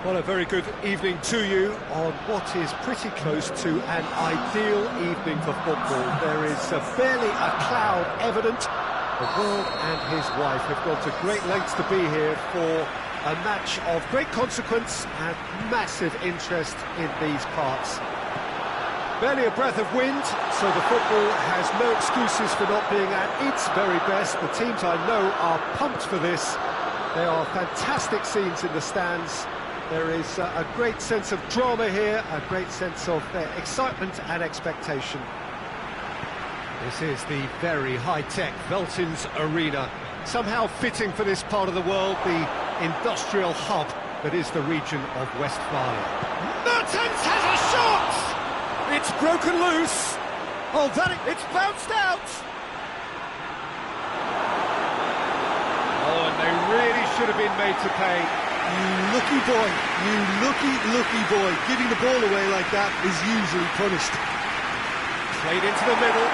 Well, a very good evening to you on what is pretty close to an ideal evening for football. There is barely a cloud evident. The world and his wife have gone to great lengths to be here for a match of great consequence and massive interest in these parts. Barely a breath of wind, so the football has no excuses for not being at its very best. The teams I know are pumped for this. There are fantastic scenes in the stands. There is a great sense of drama here, a great sense of excitement and expectation. This is the very high-tech Veltins Arena, somehow fitting for this part of the world, the industrial hub that is the region of Westphalia. Mertens has a shot! It's broken loose. Oh, it's bounced out! Oh, and they really should have been made to pay. You lucky boy, you lucky boy. Giving the ball away like that is usually punished. Played into the middle.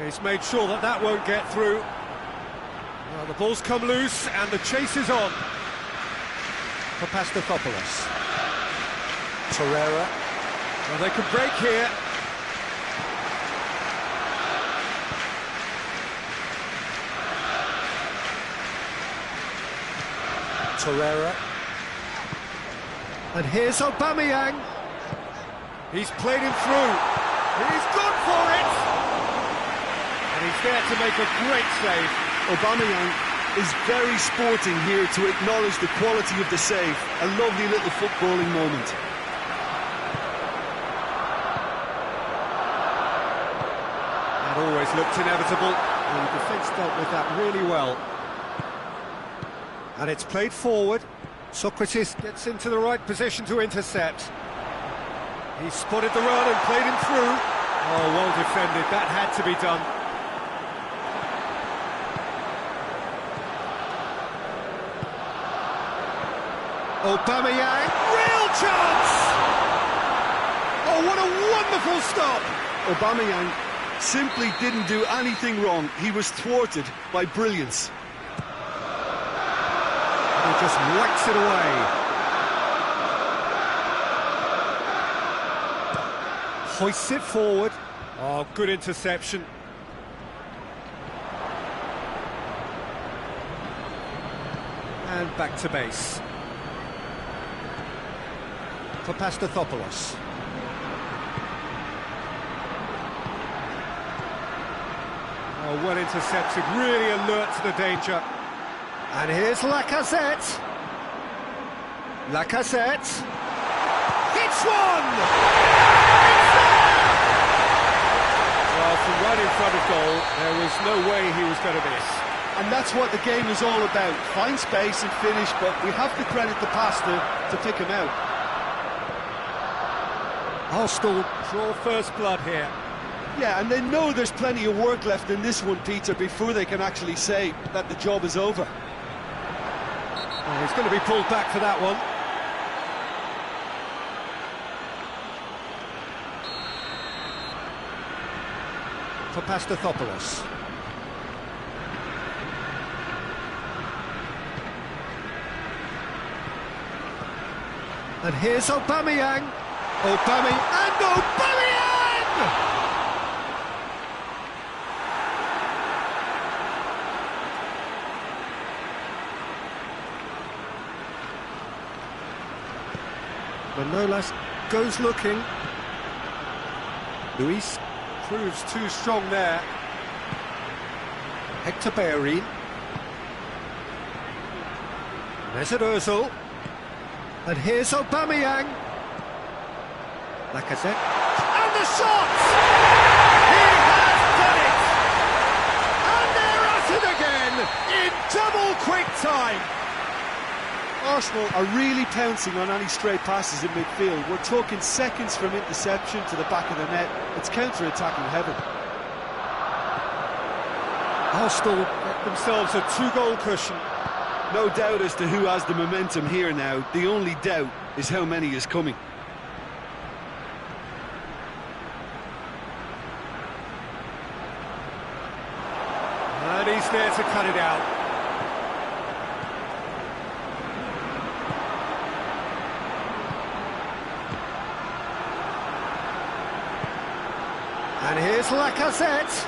He's made sure that that won't get through. Well, the ball's come loose and the chase is on. Papastathopoulos. Torreira. Well, they could break here. Torreira. And here's Aubameyang. He's played him through. He's gone for it. And he's there to make a great save. Aubameyang is very sporting here to acknowledge the quality of the save. A lovely little footballing moment. That always looked inevitable, and the defence dealt with that really well. And it's played forward. Socrates gets into the right position to intercept. He spotted the run and played him through. Oh, well defended. That had to be done. Aubameyang, real chance! Oh, what a wonderful stop! Aubameyang simply didn't do anything wrong. He was thwarted by brilliance. He just whacks it away. Hoists it forward. Oh, good interception. And back to base. Papastathopoulos. Oh, well intercepted, really alert to the danger. And here's Lacazette. Lacazette. Hits one! It's there! Well, from right in front of goal, there was no way he was going to miss. And that's what the game is all about. Find space and finish, but we have to credit the passer to pick him out. Arsenal draw first blood here. Yeah, and they know there's plenty of work left in this one, Peter, before they can actually say that the job is over. Oh, he's going to be pulled back for that one. Papastathopoulos. And here's Aubameyang. Aubameyang! Manolas goes looking. Luis proves too strong there. Hector Bellerin. Mesut Ozil. And here's Aubameyang. Lacazette. And the shot! He has done it! And they're at it again in double quick time. Arsenal are really pouncing on any stray passes in midfield. We're talking seconds from interception to the back of the net. It's counter-attacking heaven. Arsenal get themselves a two-goal cushion. No doubt as to who has the momentum here now. The only doubt is how many is coming. chance there to cut it out. And here's Lacazette.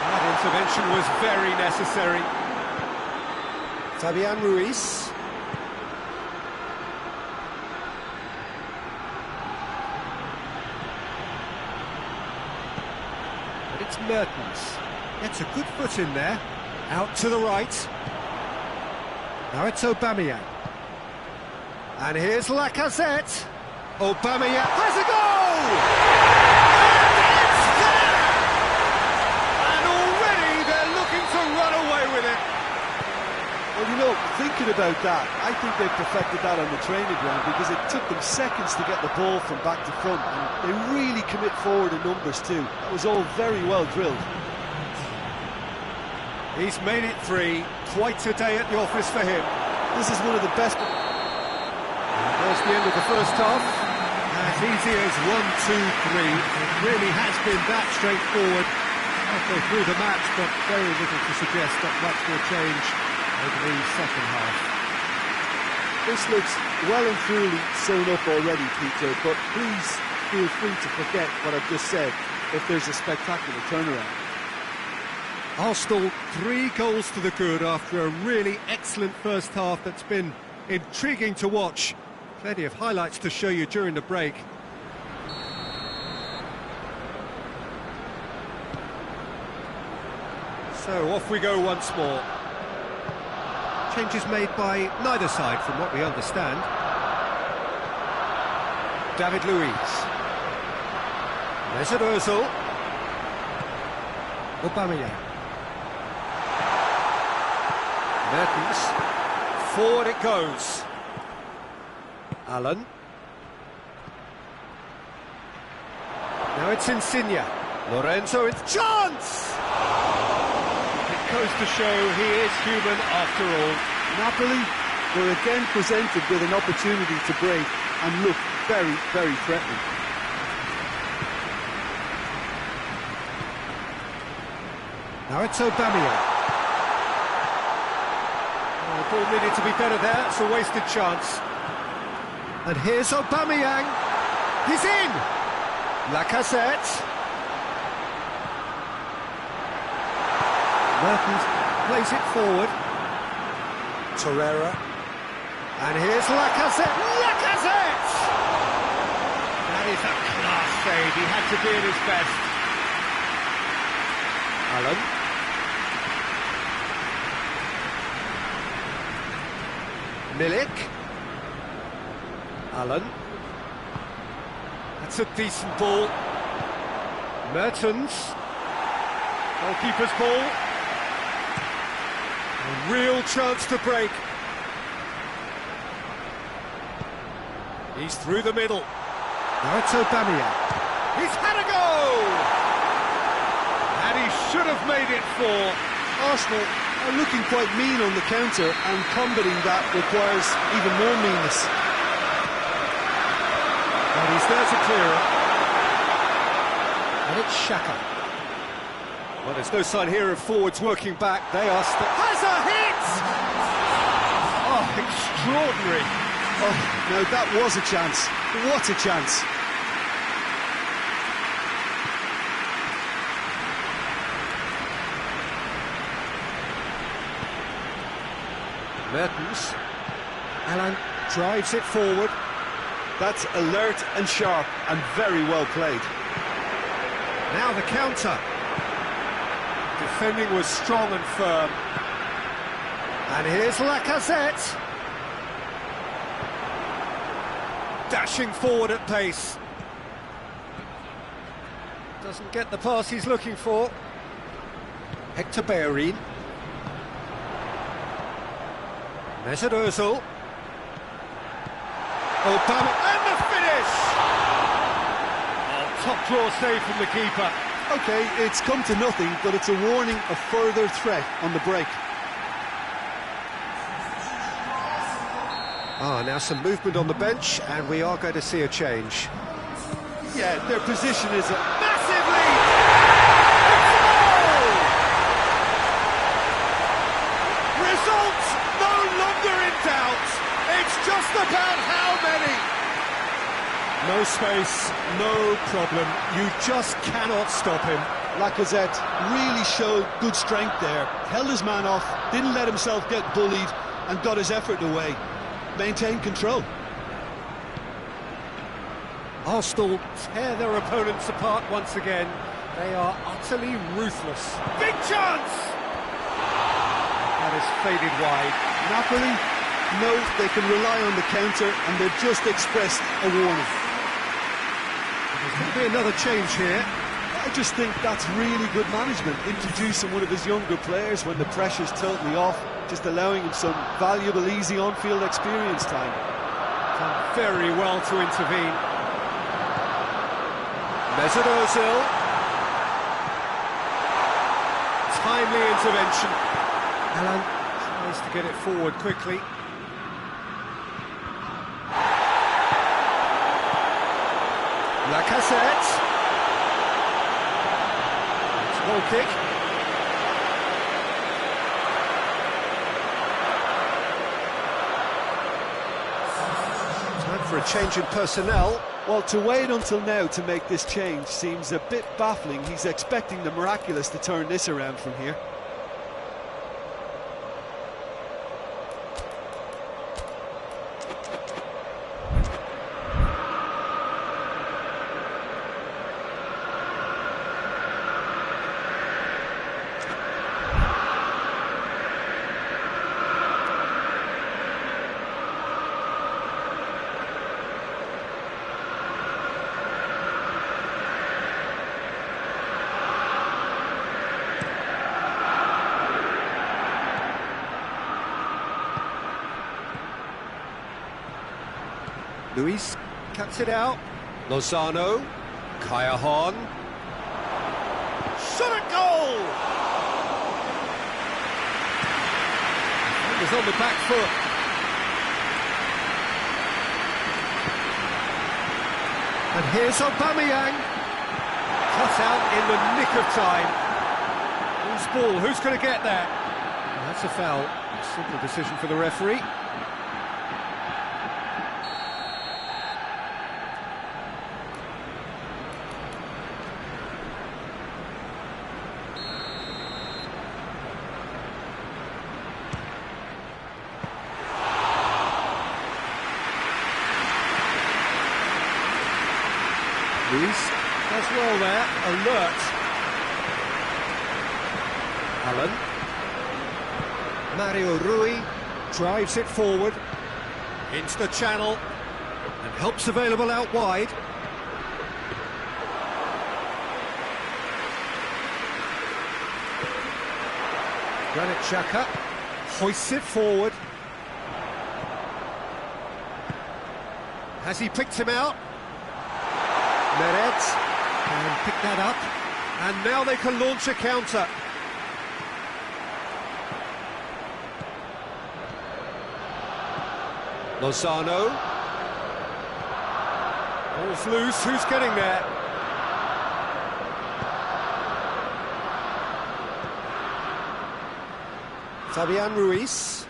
That intervention was very necessary. Fabian Ruiz. But it's Mertens. Gets a good foot in there. Out to the right. Now it's Aubameyang. And here's Lacazette. Aubameyang has a goal! Well, you know, thinking about that, I think they perfected that on the training ground because it took them seconds to get the ball from back to front, and they really commit forward in numbers too. That was all very well drilled. He's made it 3. Quite a day at the office for him. This is one of the best. And there's the end of the first half. As easy as 1, 2, 3. It really has been that straightforward halfway through the match, but very little to suggest that much will change over the second half. This looks well and truly sewn up already, Peter, but please feel free to forget what I've just said if there's a spectacular turnaround. Arsenal 3 goals to the good after a really excellent first half that's been intriguing to watch. Plenty of highlights to show you during the break. So off we go once more. Changes made by neither side from what we understand. David Luiz. Mesut Ozil. Aubameyang. Mertens. Forward it goes. Allen. Now it's Insigne. Lorenzo, it's chance! It goes to show he is human after all. Napoli were again presented with an opportunity to break and look very, very threatening. Now it's Aubameyang. Oh, the ball needed to be better there, it's a wasted chance. And here's Aubameyang. He's in! Lacazette. Mertens plays it forward. Torreira. And here's Lacazette. Lacazette! That is a class save. He had to be at his best. Allen. Milik. Allen. That's a decent ball. Mertens. Goalkeeper's ball. A real chance to break. He's through the middle. Now it's Aubameyang. He's had a go! And he should have made it 4. Arsenal are looking quite mean on the counter, and combating that requires even more meanness. And he's there to clear it. And it's Xhaka. Well, there's no sign here of forwards working back. They are has a hit! Oh, extraordinary. Oh, now that was a chance. What a chance. Mertens. Alan drives it forward. That's alert and sharp and very well played. Now the counter. Defending was strong and firm. And here's Lacazette. Dashing forward at pace. Doesn't get the pass he's looking for. Hector Bellerin. Mesut Ozil. Obama, and the finish! Oh, top draw save from the keeper. OK, it's come to nothing, but it's a warning of further threat on the break. Now some movement on the bench, and we are going to see a change. Yeah, their position is a massive lead! It's a goal! about how many? No space, no problem. You just cannot stop him. Lacazette really showed good strength there. Held his man off, didn't let himself get bullied, and got his effort away. Maintained control. Arsenal tear their opponents apart once again. They are utterly ruthless. Big chance! That is faded wide. Napoli know they can rely on the counter, and they've just expressed a warning. There's going to be another change here. I just think that's really good management, introducing one of his younger players when the pressure's totally off, just allowing him some valuable, easy on-field experience time. Done very well to intervene. Mesut Ozil. Timely intervention. Alan tries to get it forward quickly. Lacazette. It's a goal kick. Time for a change in personnel. Well, to wait until now to make this change seems a bit baffling. He's expecting the miraculous to turn this around from here. Luis cuts it out. Lozano. Callahan. Shot at goal! He was on the back foot. And here's Aubameyang. Cut out in the nick of time. Who's ball? Who's going to get that? Well, that's a foul. Simple decision for the referee. Luis does well there, alert. Allen. Mario Rui drives it forward into the channel and helps available out wide. Granit Xhaka hoists it forward. Has he picked him out? Meret can pick that up, and now they can launch a counter. Lozano. Ball's loose, who's getting there? Fabian Ruiz,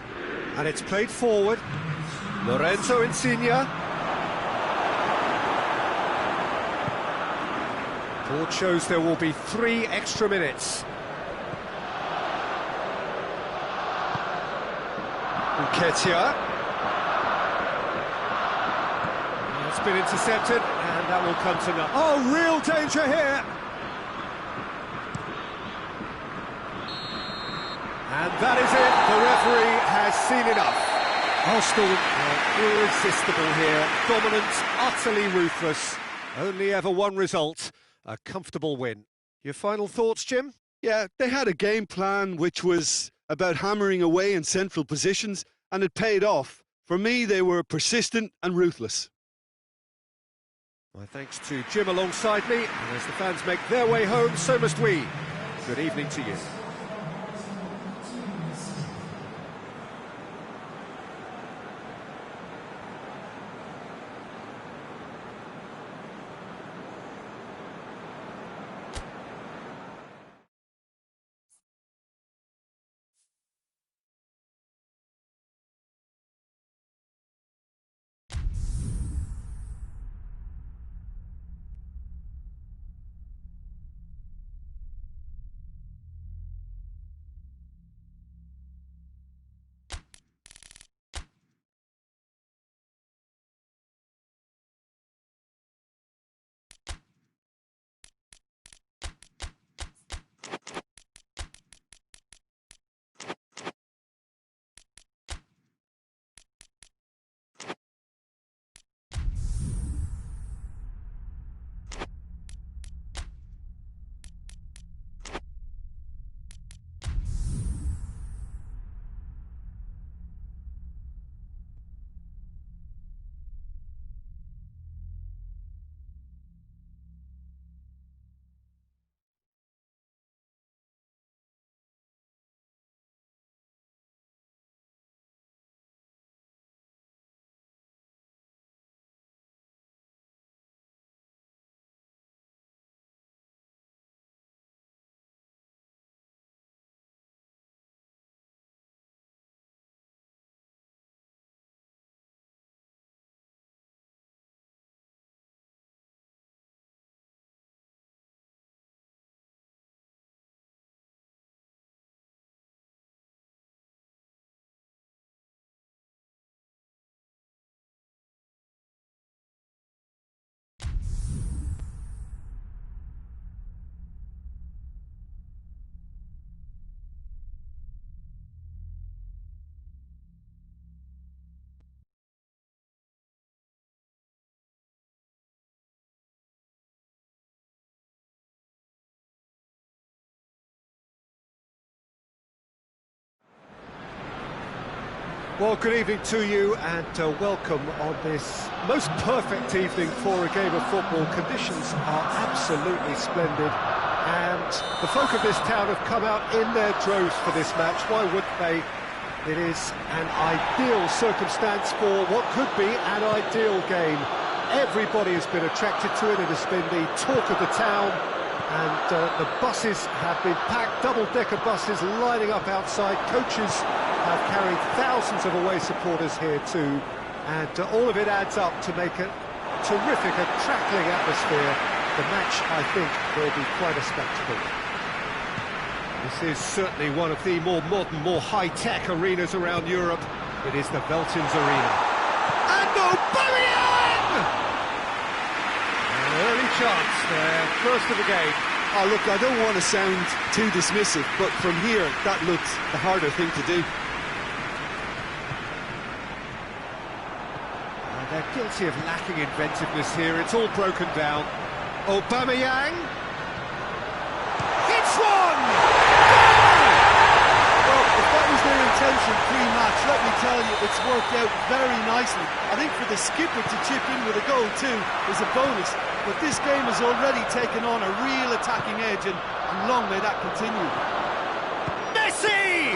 and it's played forward. Lorenzo Insigne. Board shows there will be 3 extra minutes. Nketiah. It's been intercepted, and that will come to nothing. Oh, real danger here! And that is it. The referee has seen enough. Arsenal are irresistible here. Dominant, utterly ruthless. Only ever one result. A comfortable win. Your final thoughts, Jim? Yeah, they had a game plan which was about hammering away in central positions, and it paid off. For me, they were persistent and ruthless. My thanks to Jim alongside me, and as the fans make their way home, so must we. Good evening to you. Well, good evening to you and welcome on this most perfect evening for a game of football. Conditions are absolutely splendid and the folk of this town have come out in their droves for this match. Why wouldn't they? It is an ideal circumstance for what could be an ideal game. Everybody has been attracted to it. It has been the talk of the town and the buses have been packed, double-decker buses lining up outside. Coaches have carried thousands of away supporters here too, and all of it adds up to make a terrific, crackling atmosphere. The match, I think, will be quite a spectacle. This is certainly one of the more modern, more high-tech arenas around Europe. It is the Veltins Arena. And Aubameyang! An early chance there, first of the game. Oh, look, I don't want to sound too dismissive, but from here, that looked the harder thing to do. They're guilty of lacking inventiveness here. It's all broken down. Aubameyang. It's one! Well, if that was their intention pre-match, let me tell you, it's worked out very nicely. I think for the skipper to chip in with a goal too is a bonus. But this game has already taken on a real attacking edge, and long may that continue. Messi!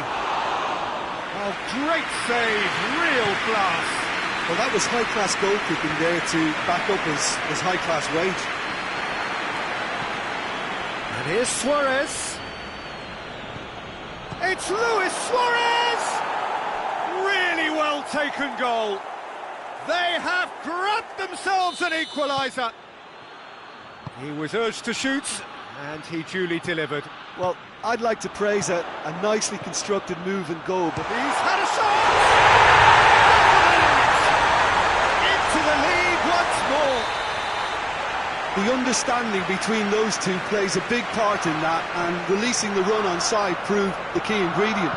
Oh, great save, real class. Well, that was high-class goalkeeping there to back up his high-class wage. And here's Suarez. It's Luis Suarez! Really well taken goal. They have grabbed themselves an equaliser. He was urged to shoot, and he duly delivered. Well, I'd like to praise a nicely constructed move and goal, but he's had a shot! Into the lead once more. The understanding between those two plays a big part in that, and releasing the run on side proved the key ingredient.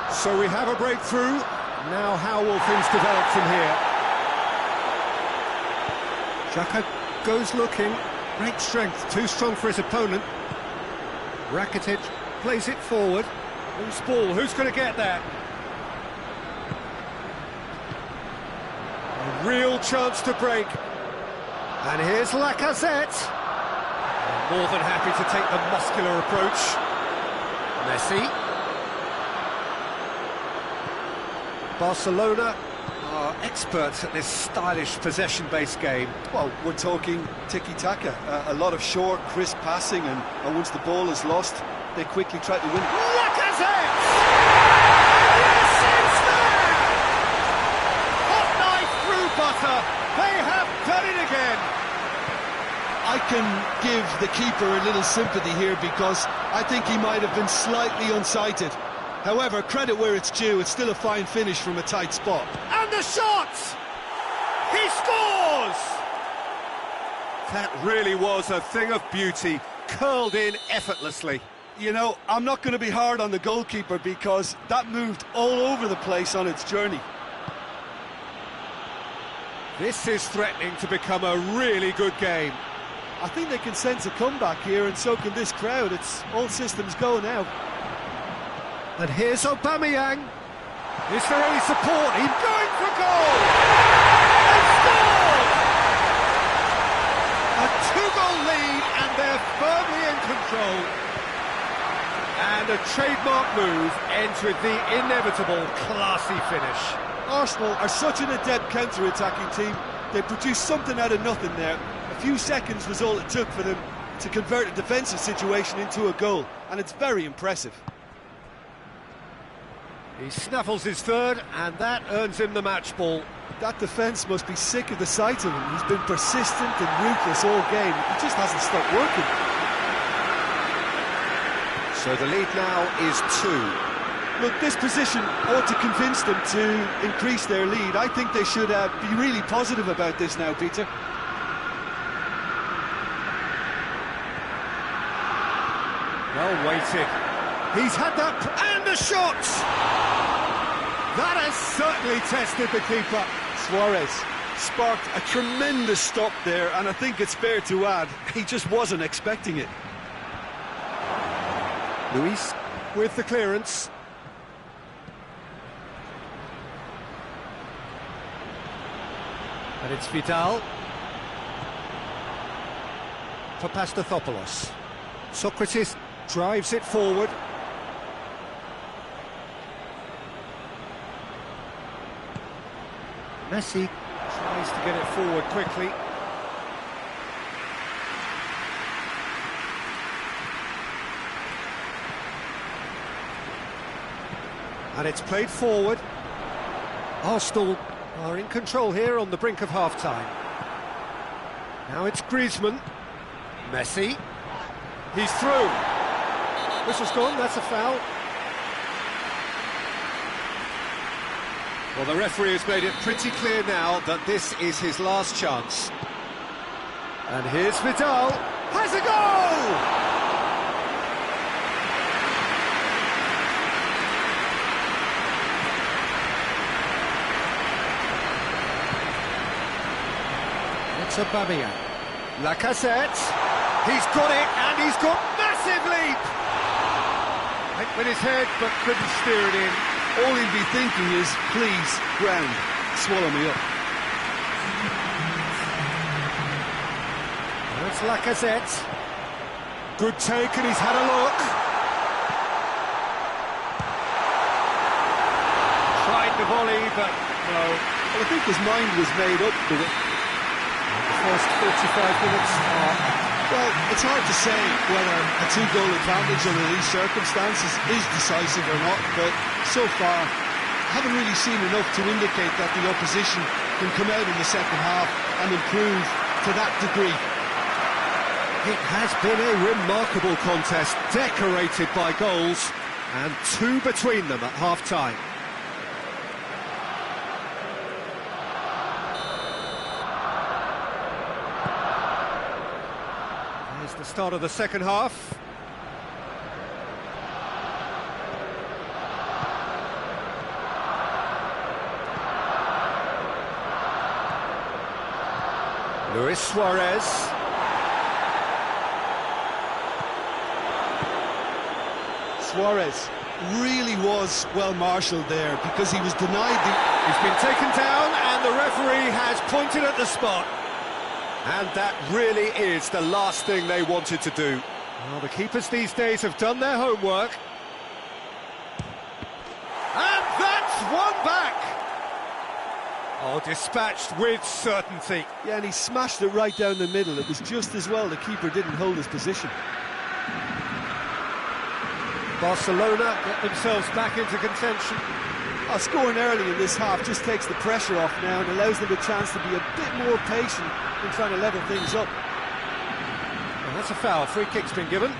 So we have a breakthrough. Now how will things develop from here? Xhaka goes looking, great strength, too strong for his opponent. Rakitic plays it forward. Loose ball, who's going to get that? A real chance to break. And here's Lacazette. More than happy to take the muscular approach. Messi. Barcelona are experts at this stylish possession-based game. Well, we're talking tiki-taka, a lot of short, crisp passing, and once the ball is lost, they quickly try to win. Lacazette! Yes, it's there! Hot knife through butter. They have done it again. I can give the keeper a little sympathy here because I think he might have been slightly unsighted. However, credit where it's due, it's still a fine finish from a tight spot. And the shot! He scores! That really was a thing of beauty, curled in effortlessly. You know, I'm not going to be hard on the goalkeeper because that moved all over the place on its journey. This is threatening to become a really good game. I think they can sense a comeback here, and so can this crowd. It's all systems go now. And here's Aubameyang. Is there any support? He's going for goal! They've scored! A two-goal lead, and they're firmly in control. And a trademark move ends with the inevitable classy finish. Arsenal are such an adept counter-attacking team. They produced something out of nothing there. A few seconds was all it took for them to convert a defensive situation into a goal, and it's very impressive. He snaffles his third, and that earns him the match ball. That defence must be sick of the sight of him. He's been persistent and ruthless all game. He just hasn't stopped working. So the lead now is 2. Look, this position ought to convince them to increase their lead. I think they should be really positive about this now, Peter. Well weighted. He's had that, and the shot! That has certainly tested the keeper. Suarez sparked a tremendous stop there, and I think it's fair to add, he just wasn't expecting it. Luis with the clearance. And it's Vidal. For Pastathopoulos. Socrates drives it forward. Messi tries to get it forward quickly. And it's played forward. Arsenal are in control here on the brink of half-time. Now it's Griezmann. Messi. He's through. Whistle's gone, that's a foul. Well, the referee has made it pretty clear now that this is his last chance. And here's Vidal. Has a goal! It's Aubameyang. Lacazette. He's got it, and he's got massive leap! Went with his head, but couldn't steer it in. All he'd be thinking is, please, ground, swallow me up. That's Lacazette. Good take, and he's had a look. Tried the volley, but no. Well, I think his mind was made up with it. The first 45 minutes are... Well, it's hard to say whether a two-goal advantage under these circumstances is decisive or not, but so far, I haven't really seen enough to indicate that the opposition can come out in the second half and improve to that degree. It has been a remarkable contest, decorated by goals, and two between them at half-time. Here's the start of the second half. Luis Suarez. Suarez really was well marshalled there because he was denied the... He's been taken down and the referee has pointed at the spot. And that really is the last thing they wanted to do. Well, the keepers these days have done their homework. And that's one back! Oh, dispatched with certainty. Yeah, and he smashed it right down the middle. It was just as well the keeper didn't hold his position. Barcelona get themselves back into contention. Scoring early in this half just takes the pressure off now and allows them a chance to be a bit more patient in trying to level things up. And that's a foul. Free kick's been given.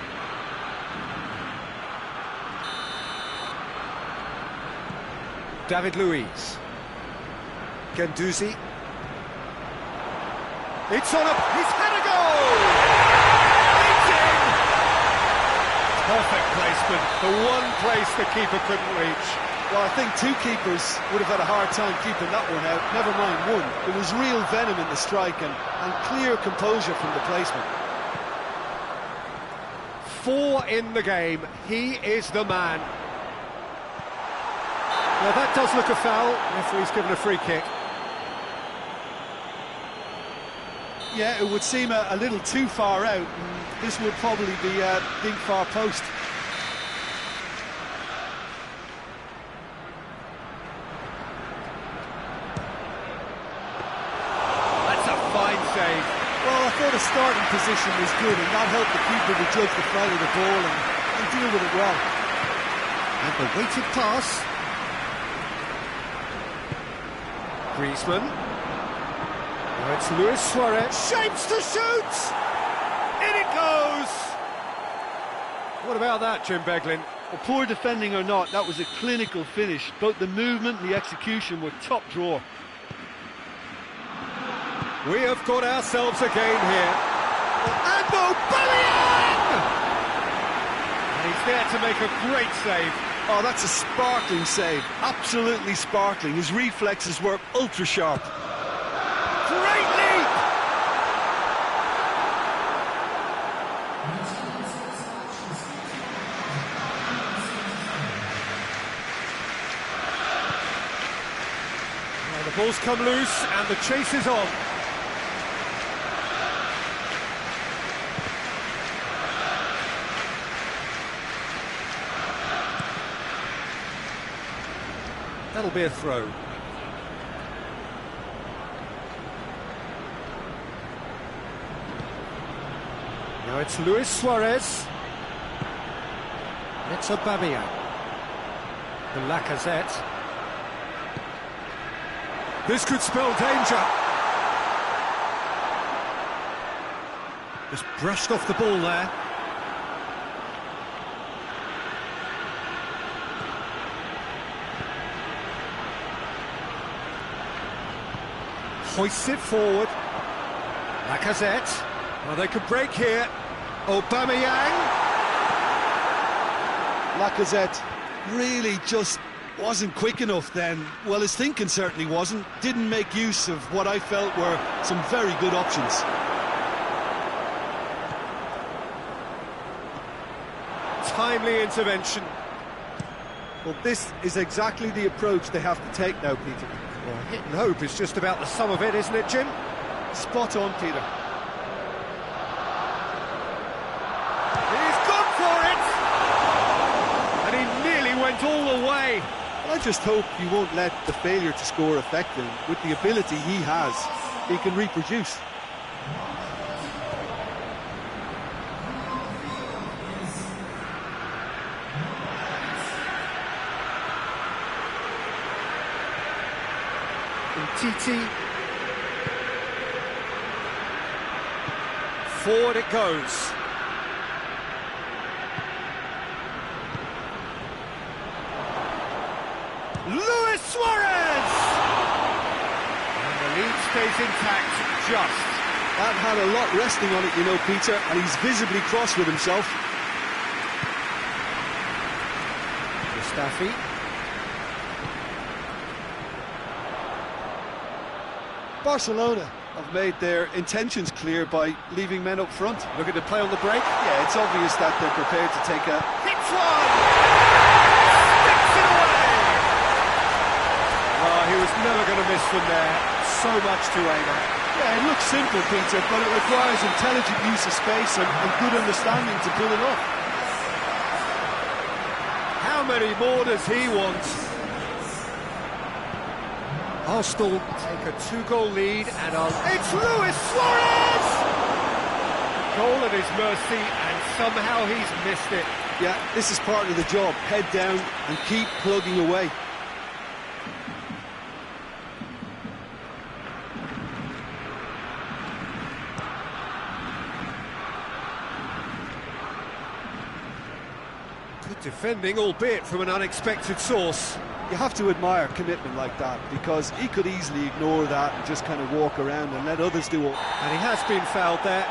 David Luiz. Guendouzi. It's on up. He's had a goal! It's in! Perfect placement. The one place the keeper couldn't reach. Well, I think two keepers would have had a hard time keeping that one out, never mind one. There was real venom in the strike and clear composure from the placement. 4 in the game, he is the man. Well, that does look a foul. Referee's given a free kick. Yeah, it would seem a little too far out, and this would probably be a deep far post. Well, I thought the starting position was good and that helped the keeper to judge the flight of the ball and deal with it well. And the weighted pass. Griezmann. Now it's Luis Suarez. Shapes to shoot! In it goes! What about that, Jim Beglin? Well, poor defending or not, that was a clinical finish. Both the movement and the execution were top drawer. We have got ourselves a game here. And Aubameyang! And he's there to make a great save. Oh, that's a sparkling save. Absolutely sparkling. His reflexes were ultra sharp. Great leap! Well, the ball's come loose and the chase is on. That'll be a throw. Now it's Luis Suarez. It's Aubameyang. The Lacazette. This could spell danger. Just brushed off the ball there. Hoists it forward. Lacazette. Well, they could break here. Aubameyang. Lacazette really just wasn't quick enough then. Well, his thinking certainly wasn't. Didn't make use of what I felt were some very good options. Timely intervention. Well, this is exactly the approach they have to take now, Peter. Well, hit and hope is just about the sum of it, isn't it, Jim? Spot on, Peter. He's gone for it! And he nearly went all the way. Well, I just hope you won't let the failure to score affect him. With the ability he has, he can reproduce. Dedy. Forward it goes. Luis Suarez! And the lead stays intact, just. That had a lot resting on it, you know, Peter, and he's visibly cross with himself. Mustafi. Barcelona have made their intentions clear by leaving men up front. Looking to play on the break. Yeah, it's obvious that they're prepared to take a... Hits one! Sticks it away! Oh, he was never going to miss from there. So much to aim at. Yeah, it looks simple, Peter, but it requires intelligent use of space and good understanding to pull it off. How many more does he want? Arsenal take a 2-goal lead and it's Luis Suarez! Goal at his mercy and somehow he's missed it. Yeah, this is part of the job. Head down and keep plugging away. Good defending, albeit from an unexpected source. You have to admire commitment like that, because he could easily ignore that and just kind of walk around and let others do it. And he has been fouled there.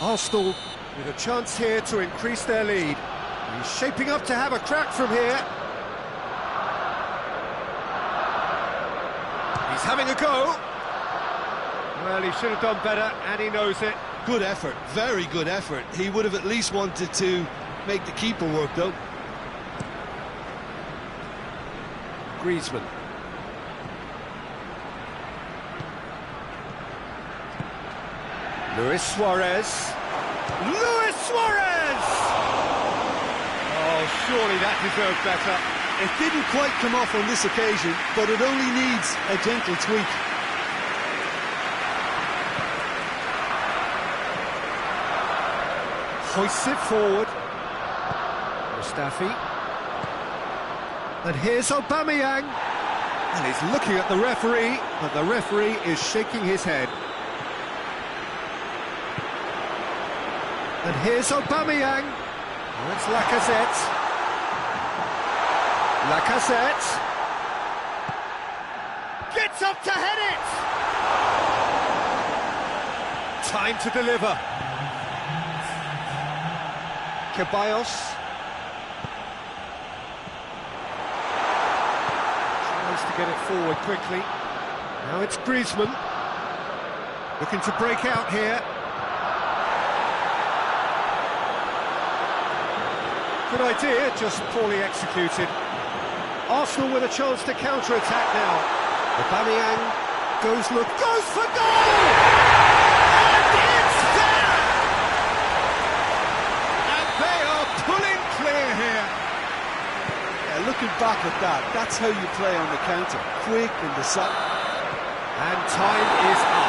Arsenal with a chance here to increase their lead. He's shaping up to have a crack from here. He's having a go. Well, he should have done better, and he knows it. Good effort, very good effort. He would have at least wanted to make the keeper work, though. Griezmann. Luis Suarez. Luis Suarez! Oh, surely that deserved better. It didn't quite come off on this occasion, but it only needs a gentle tweak. Hoists it forward. Mustafi. And here's Aubameyang. And he's looking at the referee, but the referee is shaking his head. And here's Aubameyang. Oh, it's Lacazette. Lacazette. Gets up to head it! Time to deliver. Ceballos. Tries to get it forward quickly. Now it's Griezmann. Looking to break out here. Good idea, just poorly executed. Arsenal with a chance to counter-attack now. Aubameyang goes for goal! And it's there! And they are pulling clear here. Yeah, looking back at that, that's how you play on the counter. Quick and decisive. And time is up.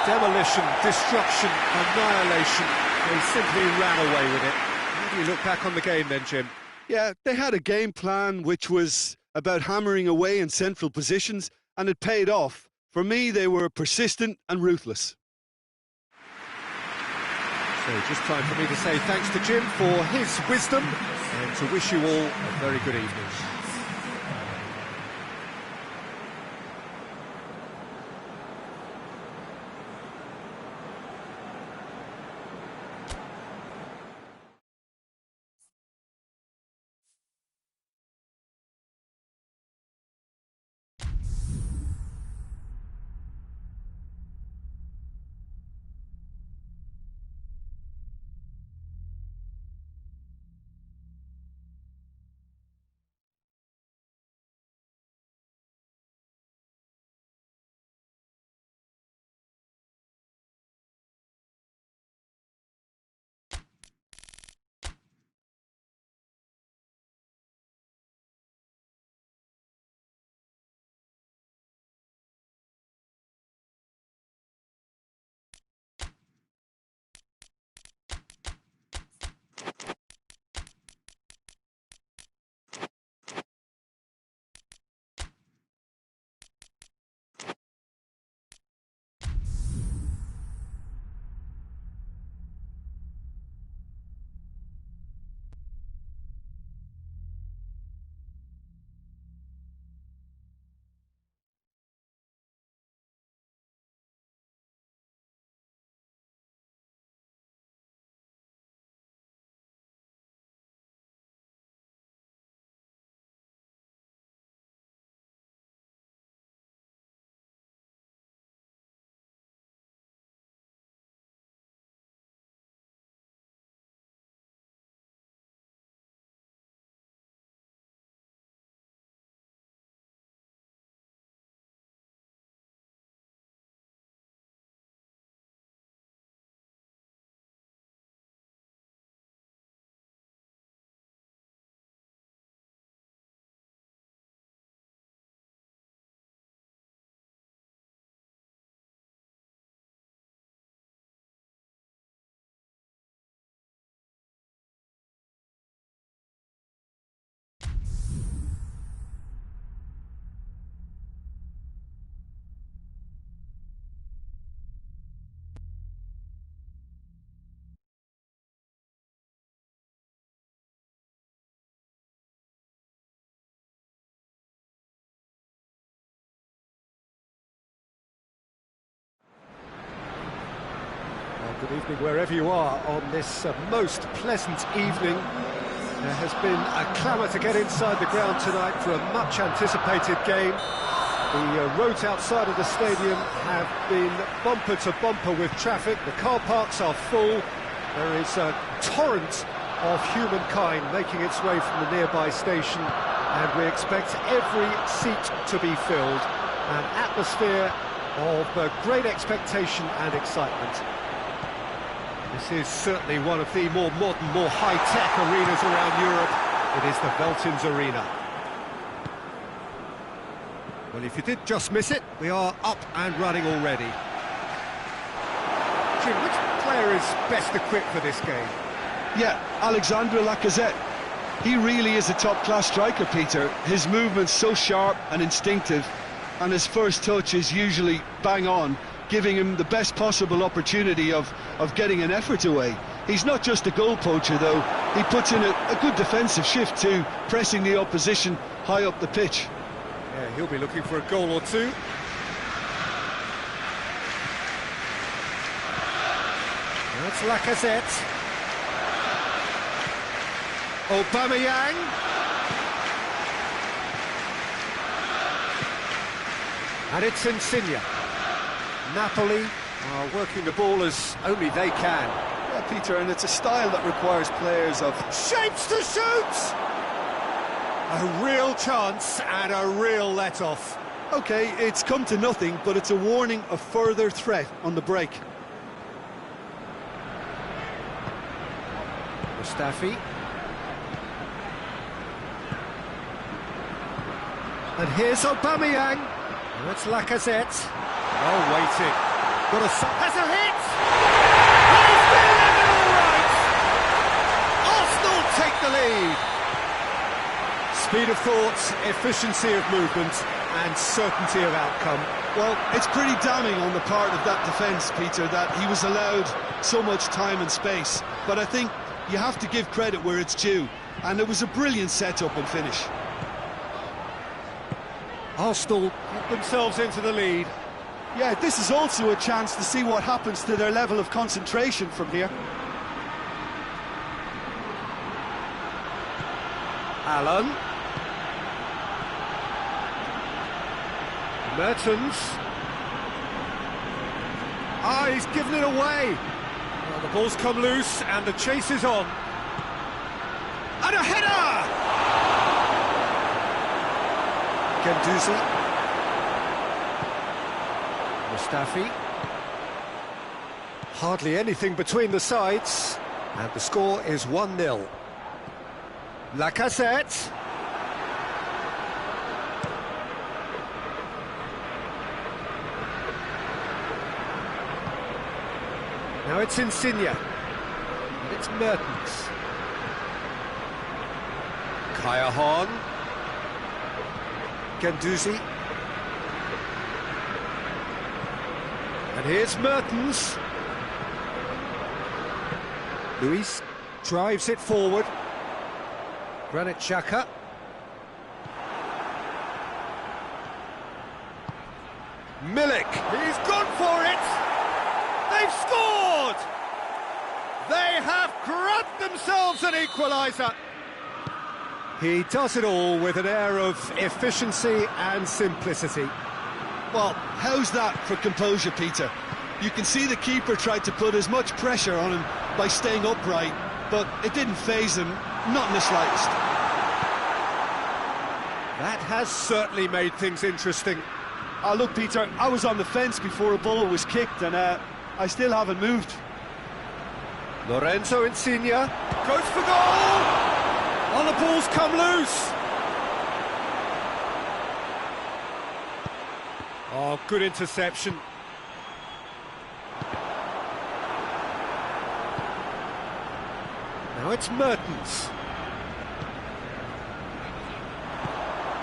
Demolition, destruction, annihilation. They simply ran away with it. How do you look back on the game then, Jim? Yeah, they had a game plan which was about hammering away in central positions, and it paid off. For me, they were persistent and ruthless. So just time for me to say thanks to Jim for his wisdom and to wish you all a very good evening. Good evening wherever you are on this most pleasant evening. There has been a clamour to get inside the ground tonight for a much anticipated game. The roads outside of the stadium have been bumper to bumper with traffic. The car parks are full. There is a torrent of humankind making its way from the nearby station, and we expect every seat to be filled. An atmosphere of great expectation and excitement. This is certainly one of the more modern, more high-tech arenas around Europe. It is the Veltins Arena. Well, if you did just miss it, we are up and running already. Jim, which player is best equipped for this game? Yeah, Alexandre Lacazette. He really is a top-class striker, Peter. His movement's so sharp and instinctive, and his first touch is usually bang on, giving him the best possible opportunity of getting an effort away. He's not just a goal poacher, though. He puts in a good defensive shift too, pressing the opposition high up the pitch. Yeah, he'll be looking for a goal or two. That's Lacazette. Aubameyang. And it's Insigne. Napoli are working the ball as only they can. Yeah, Peter, and it's a style that requires players of... Shapes to shoot! A real chance and a real let-off. OK, it's come to nothing, but it's a warning of further threat on the break. Mustafi. And here's Aubameyang. And it's Lacazette. Oh, waiting. Got has a hit! He's delivered all right! Arsenal take the lead. Speed of thought, efficiency of movement, and certainty of outcome. Well, it's pretty damning on the part of that defence, Peter, that he was allowed so much time and space. But I think you have to give credit where it's due, and it was a brilliant set-up and finish. Arsenal get themselves into the lead. Yeah, this is also a chance to see what happens to their level of concentration from here. Allen. Mertens. Ah, he's given it away. Well, the ball's come loose and the chase is on. And a header! Guendouzi. Mustafi. Hardly anything between the sides. And the score is 1-0. Lacazette. Now it's Insigne. And it's Mertens. Kaya Hahn. Guendouzi. And here's Mertens. Luis drives it forward. Granit Xhaka. Milik. He's gone for it. They've scored. They have grabbed themselves an equaliser. He does it all with an air of efficiency and simplicity. Well, how's that for composure, Peter? You can see the keeper tried to put as much pressure on him by staying upright, but it didn't faze him, not in the slightest. That has certainly made things interesting. Oh, look, Peter, I was on the fence before a ball was kicked, and I still haven't moved. Lorenzo Insigne goes for goal! Oh, the ball's come loose! Oh, good interception. Now it's Mertens.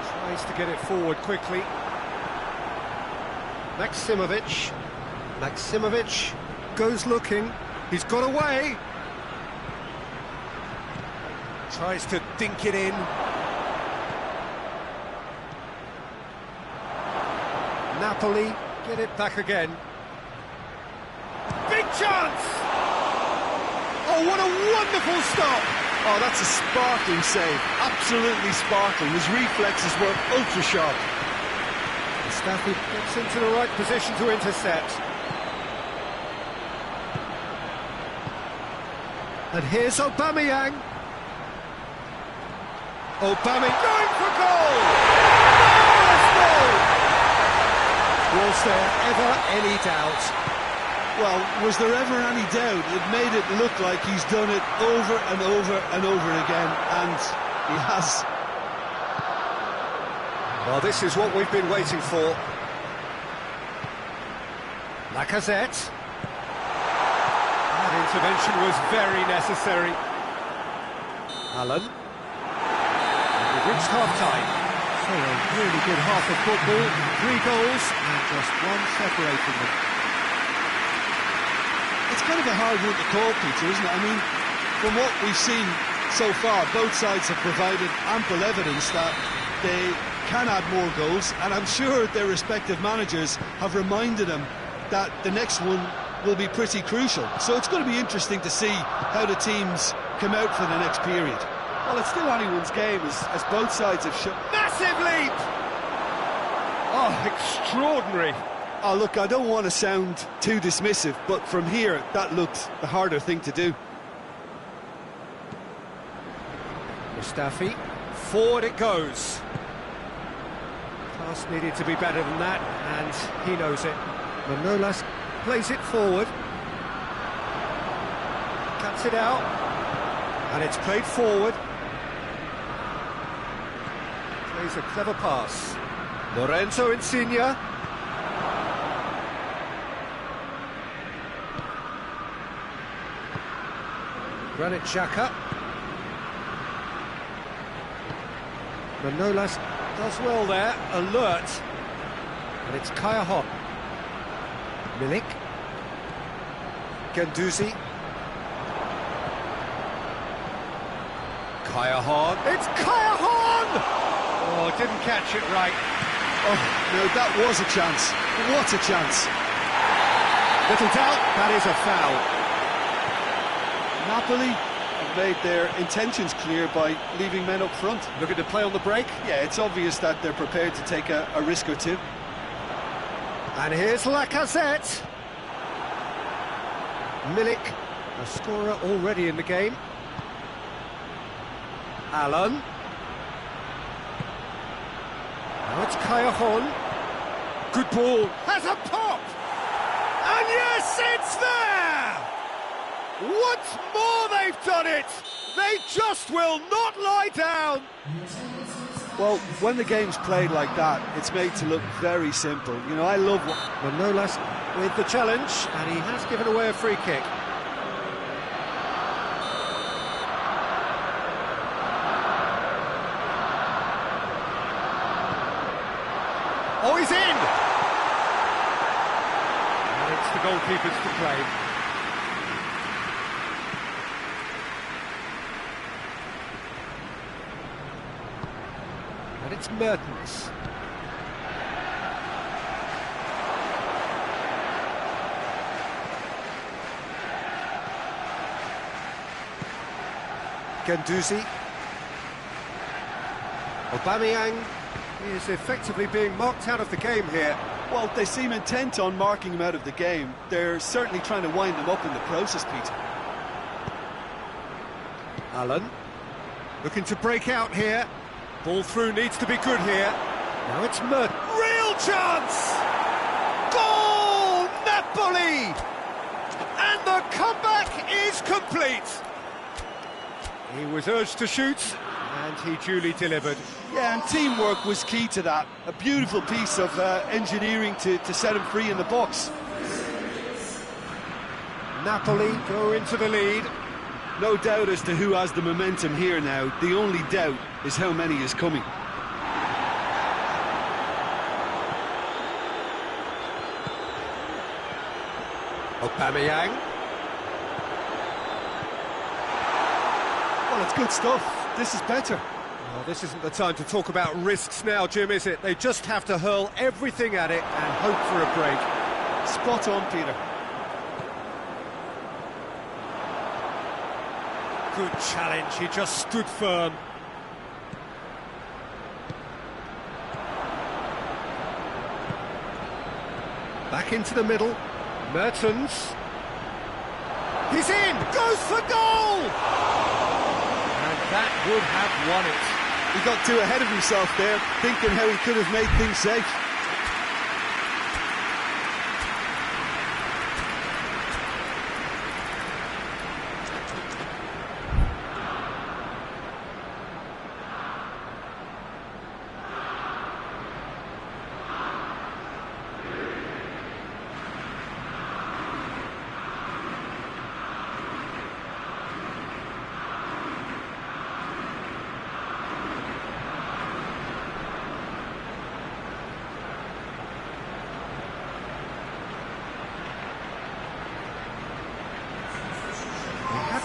Tries to get it forward quickly. Maximovic goes looking. He's got away. Tries to dink it in. Napoli get it back again. Big chance! Oh, what a wonderful stop! Oh, that's a sparkling save. Absolutely sparkling. His reflexes were ultra sharp. Mustafi gets into the right position to intercept. And here's Aubameyang. Aubameyang going for goal! Marvellous goal! Was there ever any doubt? Well, was there ever any doubt? It made it look like he's done it over and over and over again, and he has. Well, this is what we've been waiting for. Lacazette. That intervention was very necessary. Allen. And we've reached half-time. So a really good half of football. 3 goals and just one separating them. It's kind of a hard one to call, Peter, isn't it? I mean, from what we've seen so far, both sides have provided ample evidence that they can add more goals, and I'm sure their respective managers have reminded them that the next one will be pretty crucial. So it's going to be interesting to see how the teams come out for the next period. Well, it's still anyone's game, as both sides have shown. Massive leap! Oh, extraordinary. Oh, look, I don't want to sound too dismissive, but from here, that looked the harder thing to do. Mustafi Forward it goes. Pass needed to be better than that, and he knows it. Manolas plays it forward. Cuts it out. And it's played forward. Plays a clever pass. Lorenzo Insigne. Granit Xhaka. Manolas does well there, alert. And it's Kaya Hon. Milik. Guendouzi. Kaya Hon. It's Kaya Hon! Oh, didn't catch it right. Oh, no, that was a chance. What a chance. Little doubt, that is a foul. Napoli have made their intentions clear by leaving men up front. Looking to play on the break. Yeah, it's obvious that they're prepared to take a risk or two. And here's Lacazette. Milik, a scorer already in the game. Allen. Now it's Kaya Hon. Good ball. Has a pop! And yes, it's there! Once more they've done it! They just will not lie down! Well, when the game's played like that, it's made to look very simple. You know, I love what... Manolas with the challenge, and he has given away a free kick. Oh, he's in! And it's the goalkeepers to play. And it's Mertens. Guendouzi. Aubameyang is effectively being marked out of the game here. Well, they seem intent on marking him out of the game. They're certainly trying to wind him up in the process, Peter. Allen, looking to break out here. Ball through needs to be good here. Now it's Mertens. Real chance! Goal! Napoli! And the comeback is complete. He was urged to shoot, and he duly delivered. Yeah, and teamwork was key to that. A beautiful piece of engineering to set him free in the box. Napoli go into the lead. No doubt as to who has the momentum here now. The only doubt is how many is coming. Aubameyang. Well, it's good stuff. This is better. Well, this isn't the time to talk about risks now, Jim, is it? They just have to hurl everything at it and hope for a break. Spot on, Peter. Good challenge, he just stood firm. Back into the middle. Mertens. He's in! Goes for goal! And that would have won it. He got too ahead of himself there, thinking how he could have made things safe.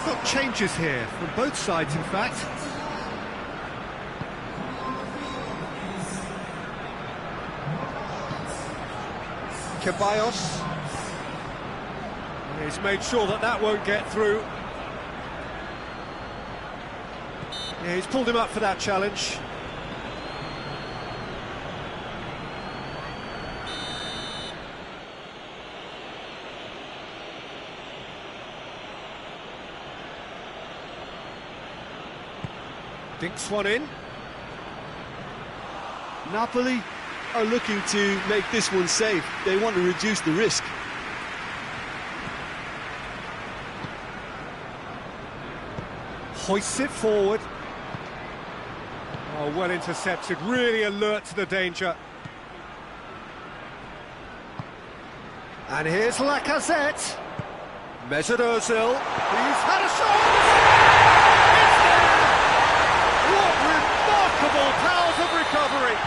Got changes here from both sides, in fact. Ceballos. He's made sure that that won't get through. Yeah, he's pulled him up for that challenge. Dinks one in. Napoli are looking to make this one safe. They want to reduce the risk. Hoists it forward. Oh, well intercepted, really alert to the danger. And here's Lacazette. Mesut Ozil. He's had a shot! It's there! What remarkable powers of recovery!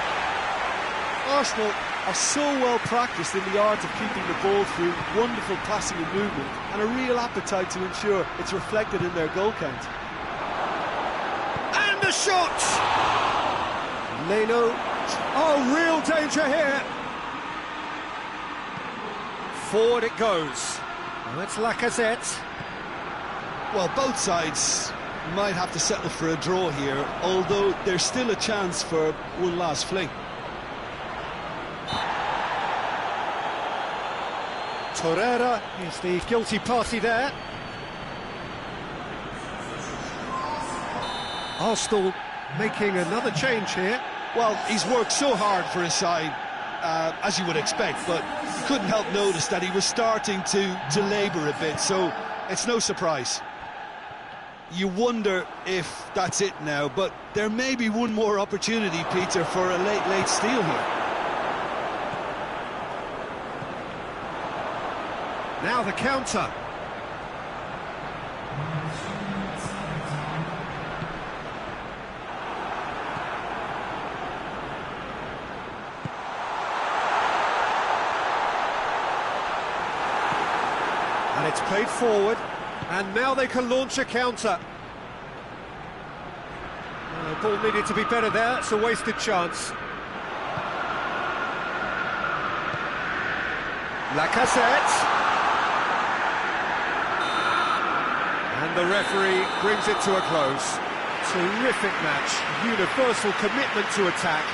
Arsenal are so well practiced in the art of keeping the ball through wonderful passing and movement, and a real appetite to ensure it's reflected in their goal count. And the shot! Leno. Oh, real danger here. Forward it goes. Now it's Lacazette. Well, both sides might have to settle for a draw here, although there's still a chance for one last fling. Torreira is the guilty party there. Arsenal making another change here. Well, he's worked so hard for his side, as you would expect, but couldn't help notice that he was starting to labour a bit, so it's no surprise. You wonder if that's it now, but there may be one more opportunity, Peter, for a late steal here. Now the counter. And it's played forward, and now they can launch a counter. The ball needed to be better there, it's a wasted chance. Lacazette. And the referee brings it to a close. Terrific match, universal commitment to attack,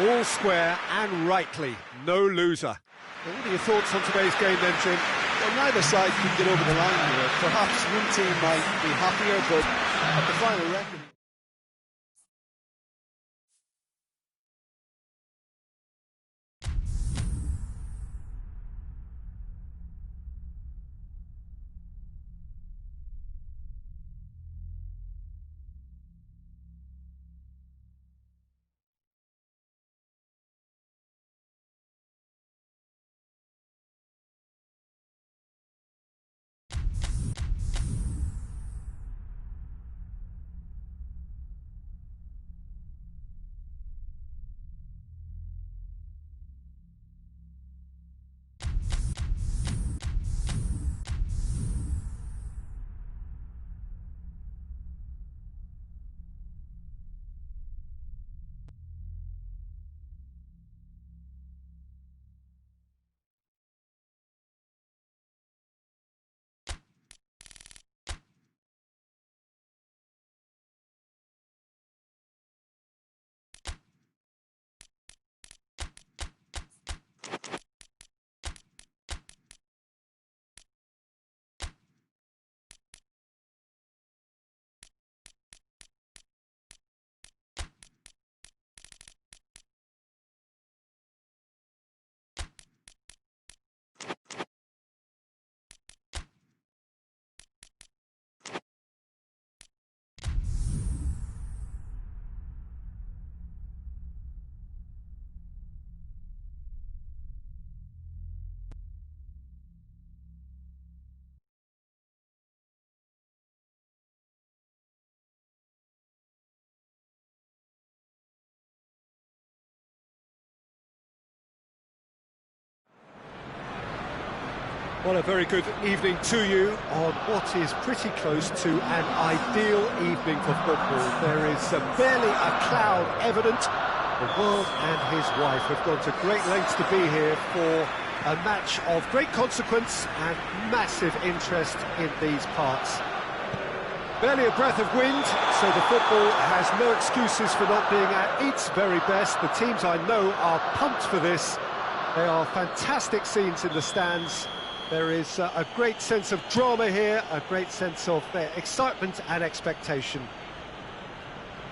all square and rightly, no loser. What are your thoughts on today's game then, Jim? Well, neither side could get over the line here. Perhaps one team might be happier, but at the final record... Well, a very good evening to you on what is pretty close to an ideal evening for football. There is barely a cloud evident. The world and his wife have gone to great lengths to be here for a match of great consequence and massive interest in these parts. Barely a breath of wind, so the football has no excuses for not being at its very best. The teams I know are pumped for this. They are fantastic scenes in the stands. There is a great sense of drama here, a great sense of excitement and expectation.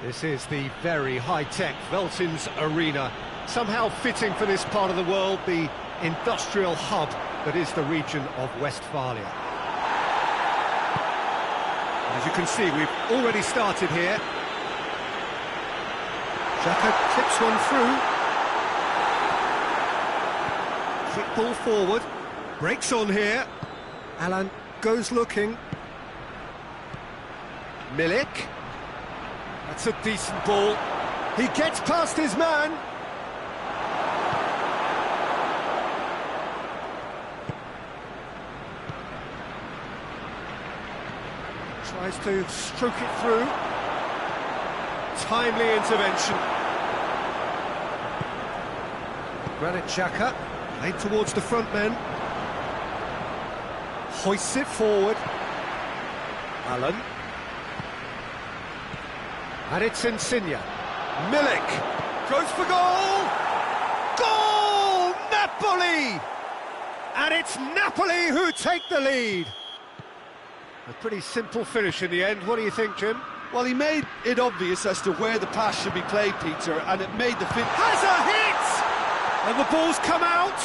This is the very high-tech Veltins Arena. Somehow fitting for this part of the world, the industrial hub that is the region of Westphalia. As you can see, we've already started here. Xhaka clips one through. Quick ball forward. Breaks on here. Alan goes looking. Milik. That's a decent ball. He gets past his man. Tries to stroke it through. Timely intervention. Granit Xhaka, played towards the front men. Hoists it forward. Alan. And it's Insigne. Milik goes for goal! Goal! Napoli! And it's Napoli who take the lead. A pretty simple finish in the end. What do you think, Jim? Well, he made it obvious as to where the pass should be played, Peter, and it made the fit. Has a hit! And the ball's come out.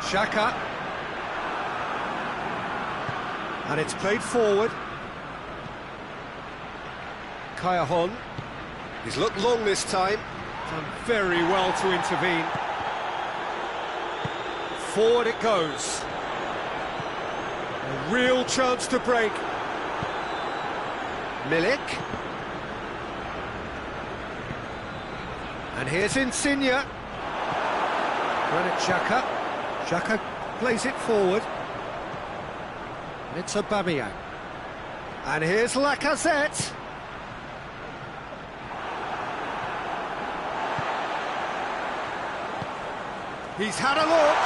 Xhaka. And it's played forward. Kayahon. He's looked long this time. Done very well to intervene. Forward it goes. A real chance to break. Milik. And here's Insigne. Granit Xhaka. Xhaka plays it forward. It's Aubameyang. And here's Lacazette. He's had a look.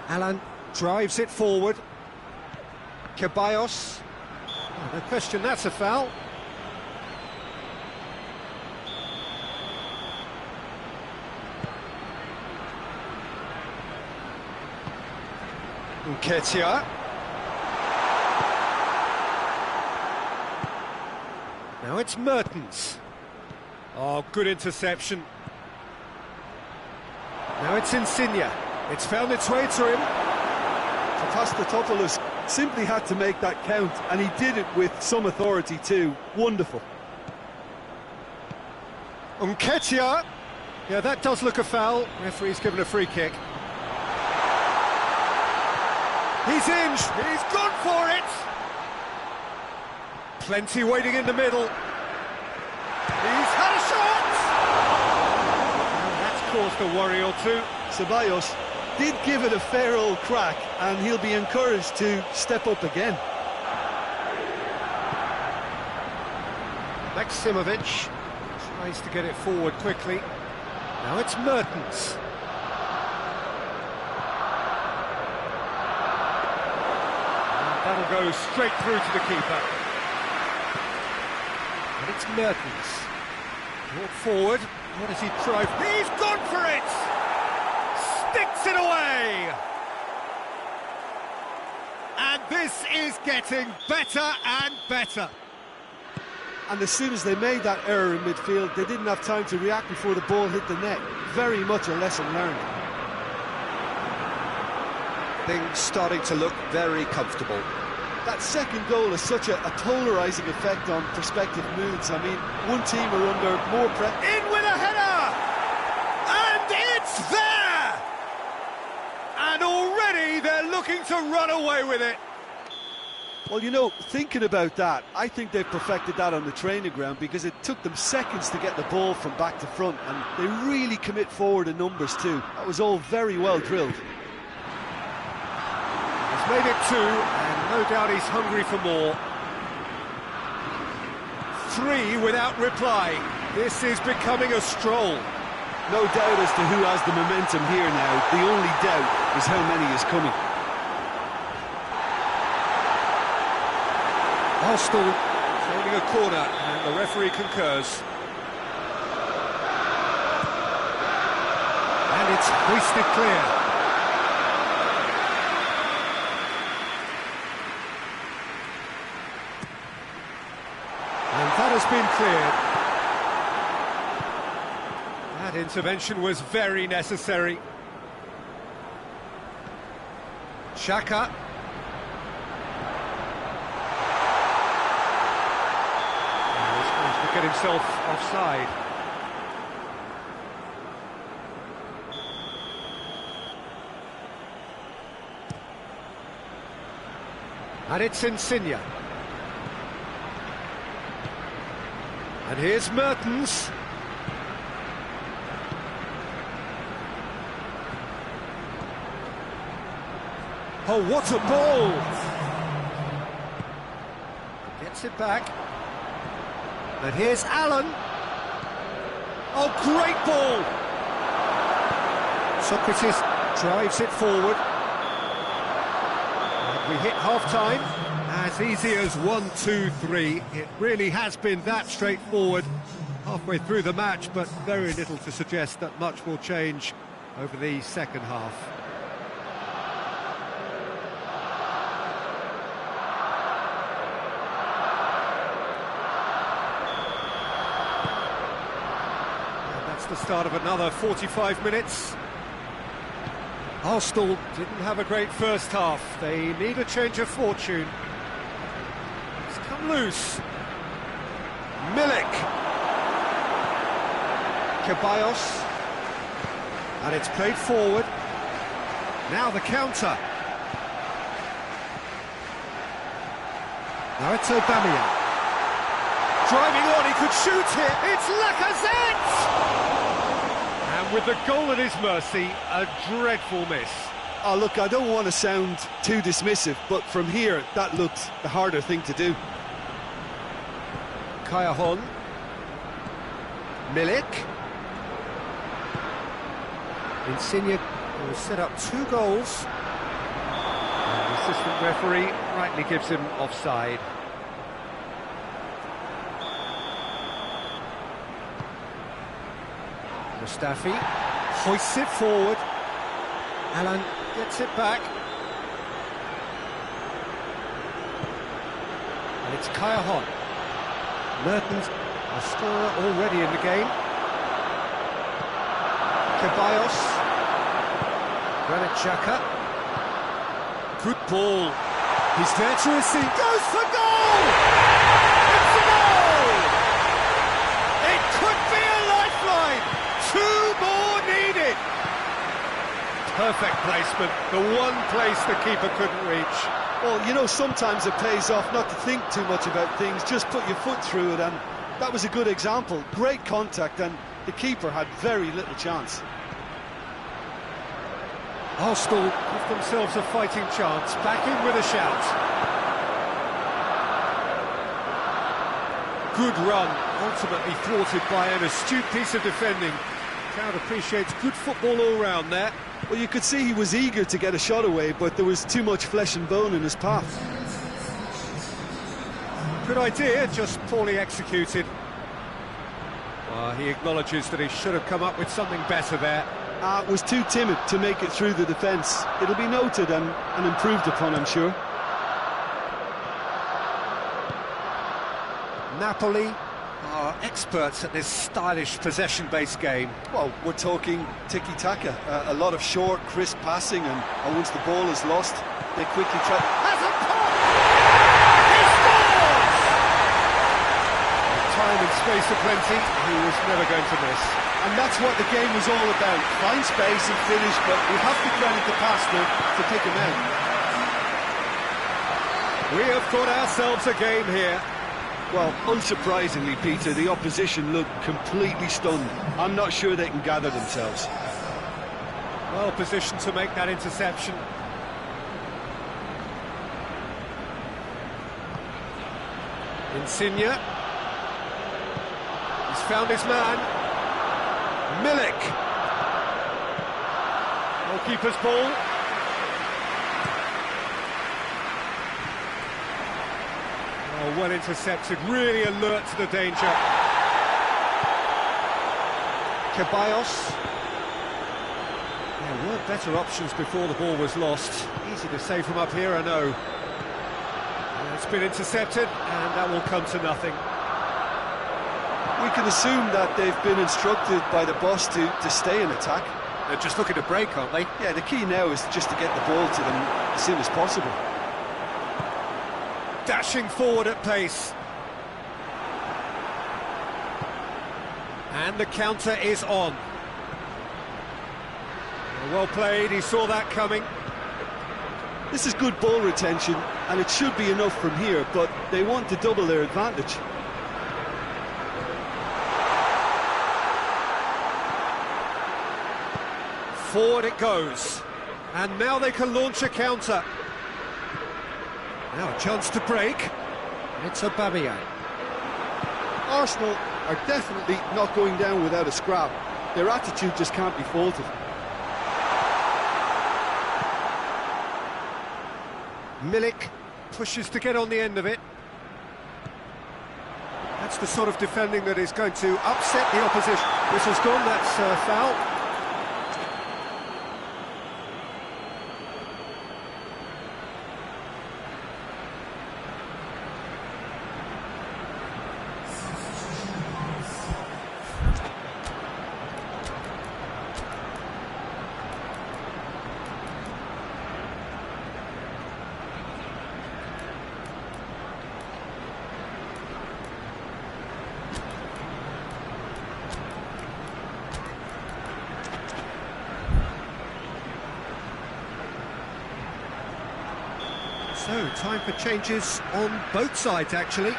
Alan drives it forward. Ceballos. Oh, no question, that's a foul. Nketiah. Now it's Mertens. Oh, good interception. Now it's Insigne. It's found its way to him. Papastatopoulos simply had to make that count, and he did it with some authority too. Wonderful. Nketiah. Yeah, that does look a foul. Referee's given a free kick. He's in. He's gone for it. Plenty waiting in the middle. He's had a shot! And that's caused a worry or two. Ceballos did give it a fair old crack, and he'll be encouraged to step up again. Maksimovic tries to get it forward quickly. Now it's Mertens. And that'll go straight through to the keeper. And it's Mertens. Brought forward. What does he try? He's gone for it! Sticks it away! And this is getting better and better. And as soon as they made that error in midfield, they didn't have time to react before the ball hit the net. Very much a lesson learned. Things starting to look very comfortable. That second goal has such a polarising effect on prospective moods. I mean, one team are under more pressure. In with a header! And it's there! And already they're looking to run away with it. Well, you know, thinking about that, I think they've perfected that on the training ground, because it took them seconds to get the ball from back to front, and they really commit forward in numbers too. That was all very well drilled. He's made it two, and no doubt he's hungry for more. 3 without reply. This is becoming a stroll. No doubt as to who has the momentum here now. The only doubt is how many is coming. Arsenal claiming a corner, and the referee concurs. it's hoisted clear. And that has been cleared. That intervention was very necessary. Xhaka. He's going to get himself offside. And it's Insigne. And here's Mertens. Oh, what a ball! Gets it back. And here's Allen. Oh, great ball! Socrates drives it forward. And we hit half-time. As easy as 1, 2, 3. It really has been that straightforward halfway through the match, but very little to suggest that much will change over the second half. The start of another 45 minutes. Arsenal didn't have a great first half. They need a change of fortune. It's come loose. Milik. Ceballos. And it's played forward. Now the counter. Now it's Aubameyang. Driving on, he could shoot here. It's Lacazette! And with the goal at his mercy, a dreadful miss. Oh, look, I don't want to sound too dismissive, but from here, that looked the harder thing to do. Kayahon. Milik. Insigne will set up 2 goals. And the assistant referee rightly gives him offside. Mustafi hoists it forward. Allen gets it back. And it's Kayahon. Mertens, a scorer already in the game. Ceballos. Granit Xhaka. Good ball. He's there to receive. Goes for goal! It's a goal! It could be a lifeline! 2 more needed! Perfect placement, the one place the keeper couldn't reach. Well, you know, sometimes it pays off not to think too much about things, just put your foot through it, and that was a good example. Great contact, and the keeper had very little chance. Arsenal give themselves a fighting chance, back in with a shout. Good run, ultimately thwarted by an astute piece of defending. The crowd appreciates good football all round there. Well, you could see he was eager to get a shot away, but there was too much flesh and bone in his path. Good idea, just poorly executed. He acknowledges that he should have come up with something better there. Was too timid to make it through the defence. It'll be noted and improved upon, I'm sure. Napoli are experts at this stylish possession-based game. Well, we're talking tiki-taka, a lot of short, crisp passing, and once the ball is lost, they quickly try... Has a pop! He scores! With time and space aplenty, he was never going to miss. And that's what the game was all about. Find space and finish, but we have to credit the passer to pick him out. We have got ourselves a game here. Well, unsurprisingly, Peter, the opposition looked completely stunned. I'm not sure they can gather themselves. Well positioned to make that interception. Insigne. He's found his man. Milik. Goalkeeper's ball. Oh, well intercepted, really alert to the danger. Ceballos. There were better options before the ball was lost. Easy to say from up here, I know. It's been intercepted, and that will come to nothing. We can assume that they've been instructed by the boss to stay in attack. They're just looking to break, aren't they? Yeah, the key now is just to get the ball to them as soon as possible. Dashing forward at pace. And the counter is on. Well played, he saw that coming. This is good ball retention, and it should be enough from here, but they want to double their advantage. Forward it goes. And now they can launch a counter. Now a chance to break. It's Aubameyang. Arsenal are definitely not going down without a scrap. Their attitude just can't be faulted. Milik pushes to get on the end of it. That's the sort of defending that is going to upset the opposition. Whistle's gone, that's foul. So, time for changes on both sides, actually.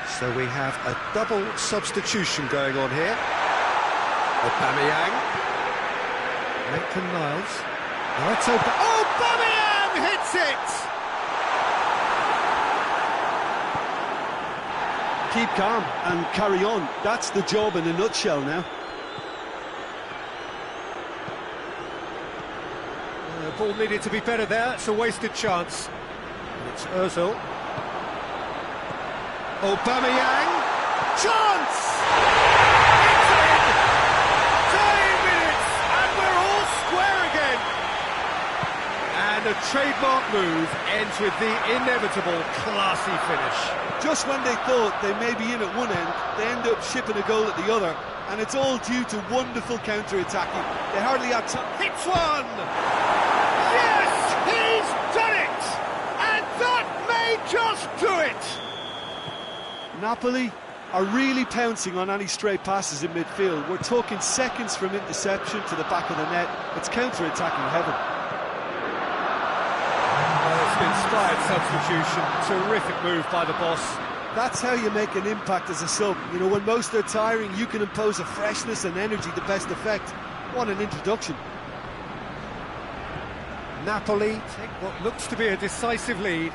So we have a double substitution going on here. Aubameyang. Maitland-Niles. Now it's Aubameyang hits it! Keep calm and carry on. That's the job in a nutshell now. The ball needed to be better there. It's a wasted chance. It's Ozil. Aubameyang. Chance! It's in! 10 minutes and we're all square again. And a trademark move ends with the inevitable classy finish. Just when they thought they may be in at one end, they end up shipping a goal at the other, and it's all due to wonderful counter-attacking. They hardly had time. Hits one! Yes! He's done it! And that may just do it! Napoli are really pouncing on any stray passes in midfield. We're talking seconds from interception to the back of the net. It's counter-attacking heaven. It's an inspired substitution. Terrific move by the boss. That's how you make an impact as a sub. You know, when most are tiring, you can impose a freshness and energy to best effect. What an introduction. Napoli take what looks to be a decisive lead.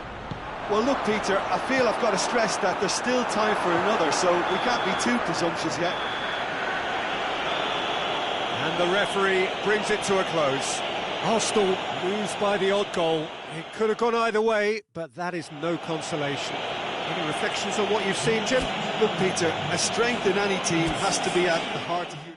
Well, look, Peter, I feel I've got to stress that there's still time for another, so we can't be too presumptuous yet. And the referee brings it to a close. Arsenal lose by the odd goal. It could have gone either way, but that is no consolation. Any reflections on what you've seen, Jim? Look, Peter, a strength in any team has to be at the heart of your...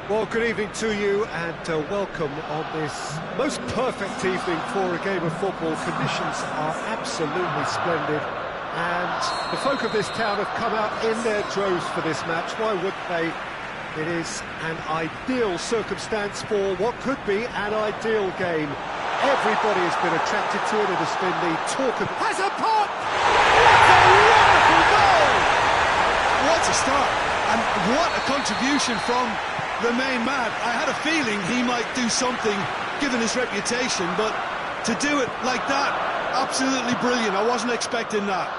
Well, good evening to you and welcome on this most perfect evening for a game of football. Conditions are absolutely splendid and the folk of this town have come out in their droves for this match. Why wouldn't they? It is an ideal circumstance for what could be an ideal game. Everybody has been attracted to it. It has been the talk of... Has a pot! What a wonderful goal! What a start! And what a contribution from the main man. I had a feeling he might do something, given his reputation, but to do it like that, absolutely brilliant. I wasn't expecting that.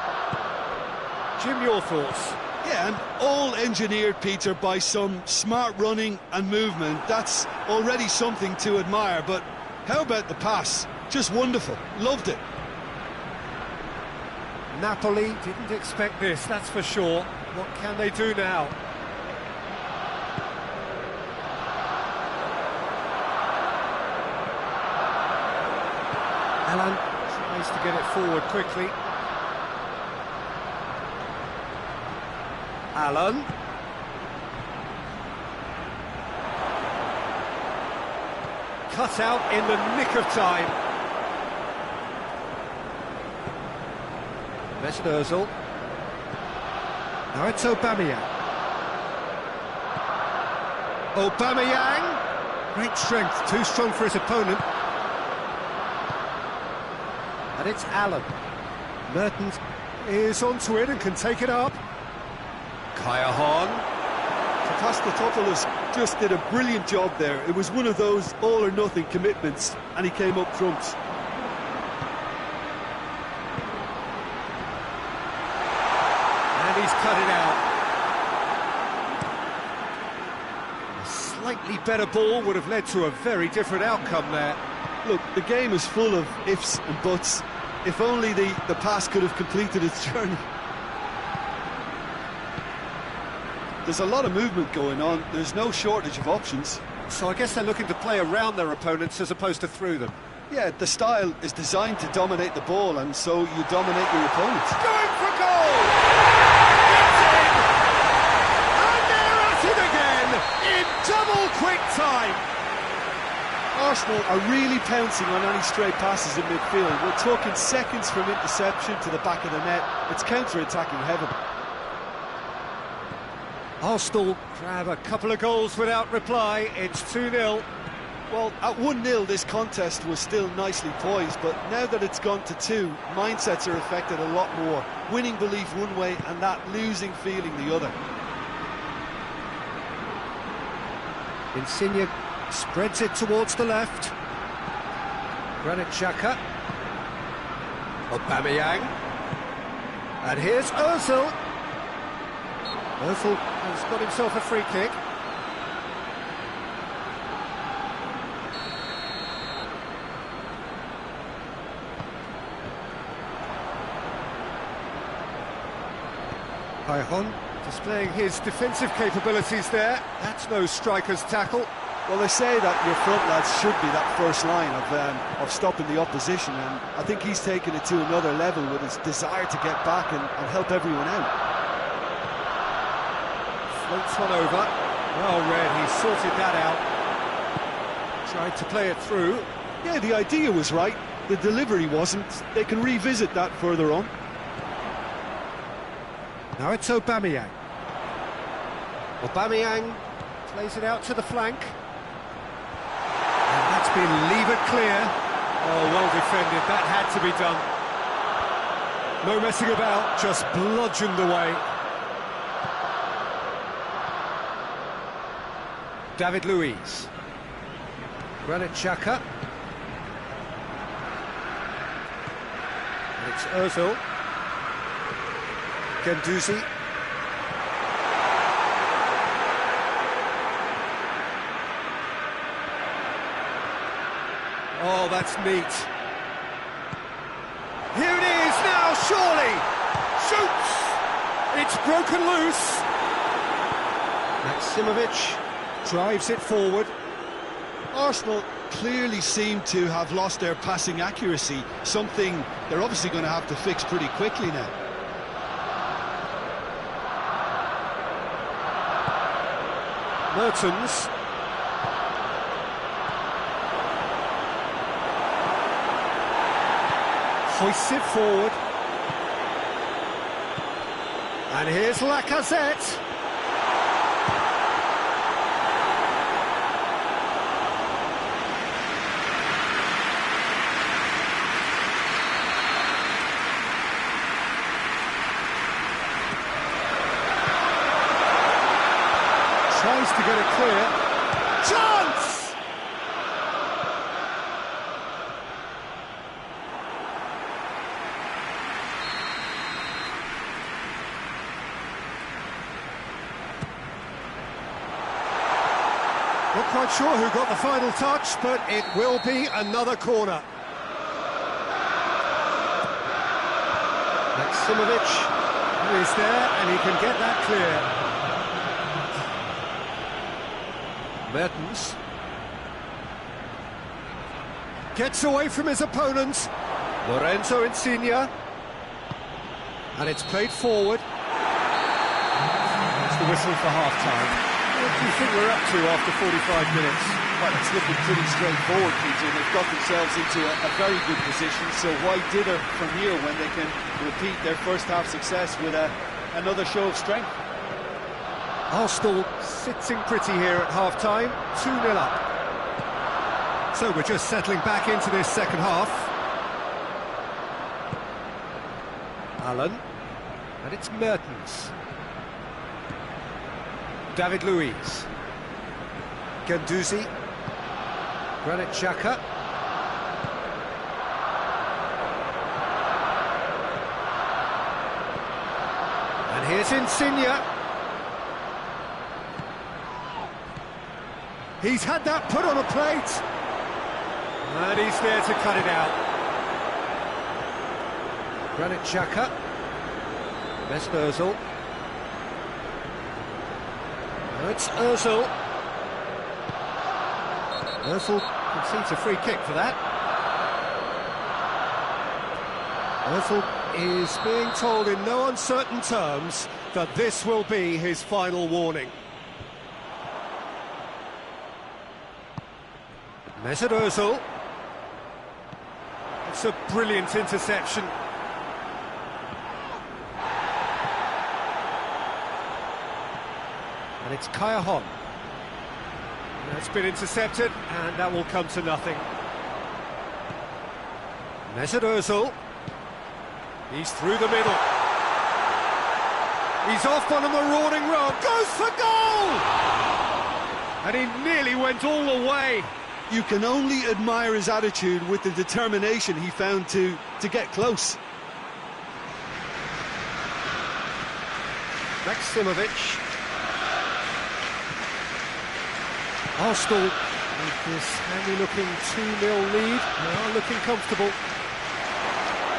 Jim, your thoughts? Yeah, and all engineered, Peter, by some smart running and movement. That's already something to admire, but how about the pass? Just wonderful. Loved it. Napoli didn't expect this, that's for sure. What can they do now? Alan tries to get it forward quickly. Alan. Cut out in the nick of time. Mesut Ozil. Now it's Aubameyang. Aubameyang. Great strength, too strong for his opponent. And it's Allen. Mertens is onto it and can take it up. Kaya Tatastotopoulos just did a brilliant job there. It was one of those all-or-nothing commitments, and he came up trumps. And he's cut it out. A slightly better ball would have led to a very different outcome there. Look, the game is full of ifs and buts. If only the pass could have completed its journey. There's a lot of movement going on. There's no shortage of options. So I guess they're looking to play around their opponents as opposed to through them. Yeah, the style is designed to dominate the ball, and so you dominate your opponents. Going for goal! It's in! And they're at it again in double quick time! Arsenal are really pouncing on any stray passes in midfield. We're talking seconds from interception to the back of the net. It's counter-attacking heaven. Arsenal grab a couple of goals without reply. It's 2-0. Well, at 1-0 this contest was still nicely poised, but now that it's gone to 2, mindsets are affected a lot more. Winning belief one way and that losing feeling the other. Insigne spreads it towards the left. Granit Xhaka. Aubameyang. And here's Ozil. Ozil has got himself a free kick. Hon displaying his defensive capabilities there. That's no striker's tackle. Well, they say that your front lads should be that first line of stopping the opposition, and I think he's taken it to another level with his desire to get back and help everyone out. Floats one over. Well read, he sorted that out. Tried to play it through. Yeah, the idea was right. The delivery wasn't. They can revisit that further on. Now it's Aubameyang. Aubameyang plays it out to the flank. And that's been levered clear. Oh, well defended. That had to be done. No messing about, just bludgeoned away. David Luiz. Granit Xhaka. And it's Ozil. Guendouzi. Oh, that's neat. Here it is now, surely! Shoots! It's broken loose. Maximovic drives it forward. Arsenal clearly seem to have lost their passing accuracy, something they're obviously going to have to fix pretty quickly now. Mertens hoists it forward. And here's Lacazette. Tries to get it clear. Chance! Not quite sure who got the final touch, but it will be another corner. Maximovic is there, and he can get that clear. Mertens gets away from his opponents. Lorenzo Insigne, and it's played forward. It's the whistle for half-time. What do you think we're up to after 45 minutes? Well, it's looking pretty straightforward, Peter. They've got themselves into a very good position, so why dither from here when they can repeat their first half success with another show of strength? Arsenal sitting pretty here at half-time, 2-0 up. So we're just settling back into this second half. Allen, and it's Mertens. David Luiz. Guendouzi. Granit Xhaka. And here's Insigne. He's had that put on a plate. And he's there to cut it out. Granit Xhaka. Mesut Ozil. Now it's Ozil. Ozil concedes a free kick for that. Ozil is being told in no uncertain terms that this will be his final warning. Mesut Ozil. It's a brilliant interception. And it's Kaya. That's been intercepted, and that will come to nothing. Mesut Ozil. He's through the middle. He's off on a marauding run. Goes for goal! And he nearly went all the way. You can only admire his attitude with the determination he found to get close. Maximovic. Arsenal with this handy-looking 2-0 lead. They are looking comfortable.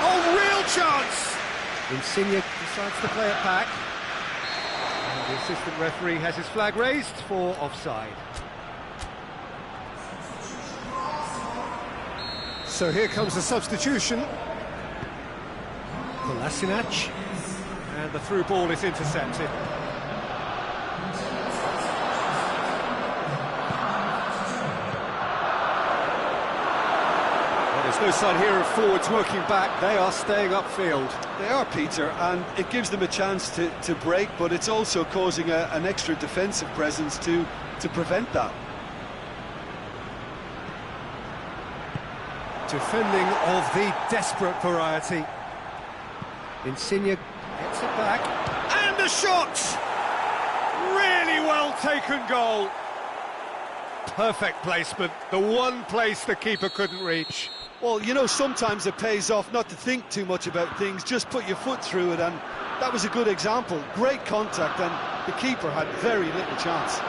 Oh, real chance! Insigne decides to play it back. And the assistant referee has his flag raised for offside. So here comes the substitution. Kolasinac. And the through ball is intercepted. There's no sign here of forwards working back. They are staying upfield. They are, Peter, and it gives them a chance to break, but it's also causing an extra defensive presence to prevent that. Defending of the desperate variety. Insigne gets it back. And the shot! Really well taken goal. Perfect placement. The one place the keeper couldn't reach. Well, you know, sometimes it pays off not to think too much about things, just put your foot through it, and that was a good example. Great contact, and the keeper had very little chance.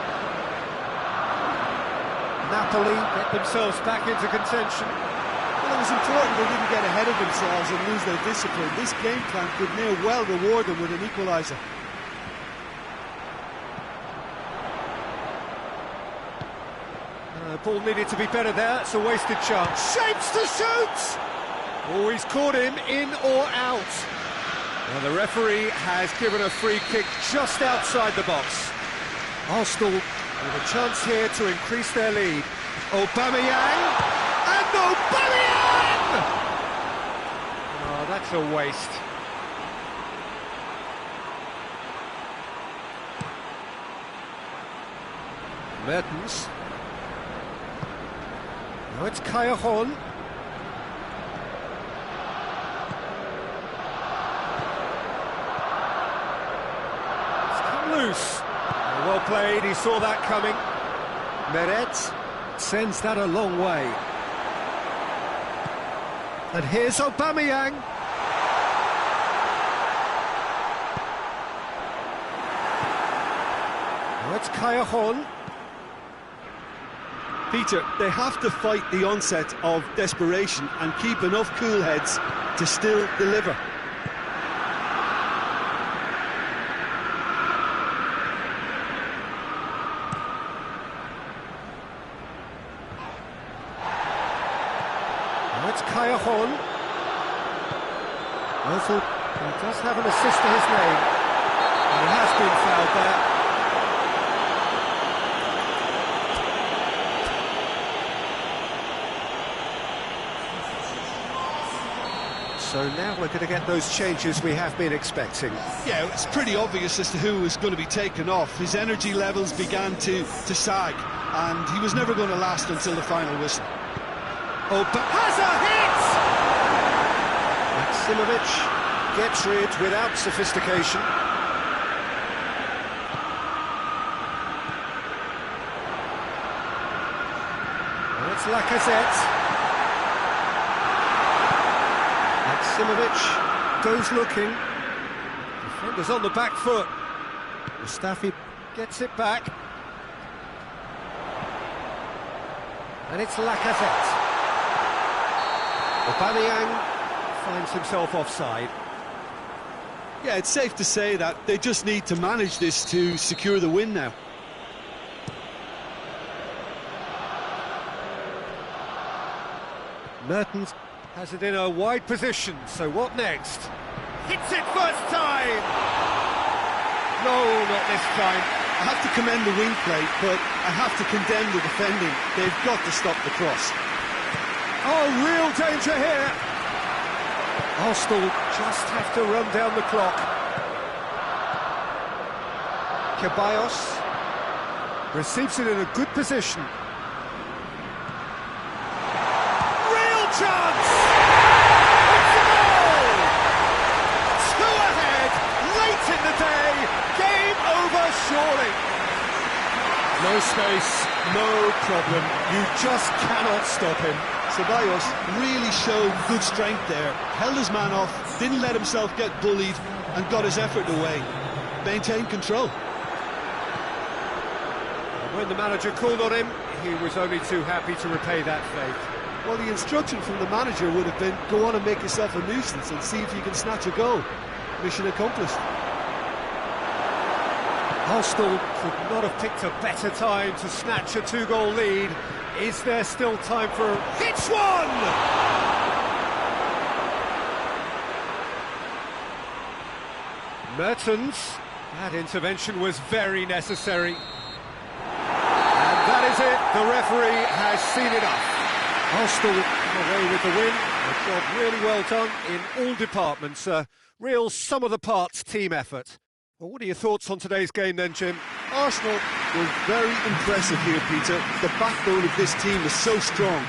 Napoli get themselves back into contention. Well, it was important they didn't get ahead of themselves and lose their discipline. This game plan could near well reward them with an equaliser. Ball needed to be better there. It's a wasted chance. Shapes to shoot! Oh, he's caught him in or out. And the referee has given a free kick just outside the box. Arsenal with a chance here to increase their lead. Aubameyang! And Aubameyang! That's a waste. Mertens. Now it's Callejon. It's come loose. Well played, he saw that coming. Meret sends that a long way. And here's Aubameyang. Now it's Callejon. Peter, they have to fight the onset of desperation and keep enough cool heads to still deliver. Now it's Callejon. Also, he does have an assist to his name. And he has been fouled there. So now we're going to get those changes we have been expecting. Yeah, it's pretty obvious as to who was going to be taken off. His energy levels began to sag, and he was never going to last until the final whistle. Oh, but has a hit! Maximovic gets rid without sophistication. And it's Lacazette. Maximovic goes looking. Defender's on the back foot. Mustafi gets it back. And it's Lacazette. Aubameyang finds himself offside. Yeah, it's safe to say that they just need to manage this to secure the win now. Mertens has it in a wide position, so what next? Hits it first time! No, not this time. I have to commend the wing play, but I have to condemn the defending. They've got to stop the cross. Oh, real danger here! Arsenal just have to run down the clock. Ceballos receives it in a good position. Real chance! It's a goal! Two ahead, late in the day, game over surely. No space, no problem, you just cannot stop him. Ceballos really showed good strength there, held his man off, didn't let himself get bullied, and got his effort away. Maintained control. When the manager called on him, he was only too happy to repay that faith. Well, the instruction from the manager would have been, go on and make yourself a nuisance and see if you can snatch a goal. Mission accomplished. Arsenal could not have picked a better time to snatch a two-goal lead. Is there still time for... Hits one! Mertens. That intervention was very necessary. And that is it. The referee has seen enough. Arsenal come away with the win. A job really well done in all departments. A real sum-of-the-parts team effort. Well, what are your thoughts on today's game then, Jim? Arsenal were very impressive here, Peter. The backbone of this team is so strong.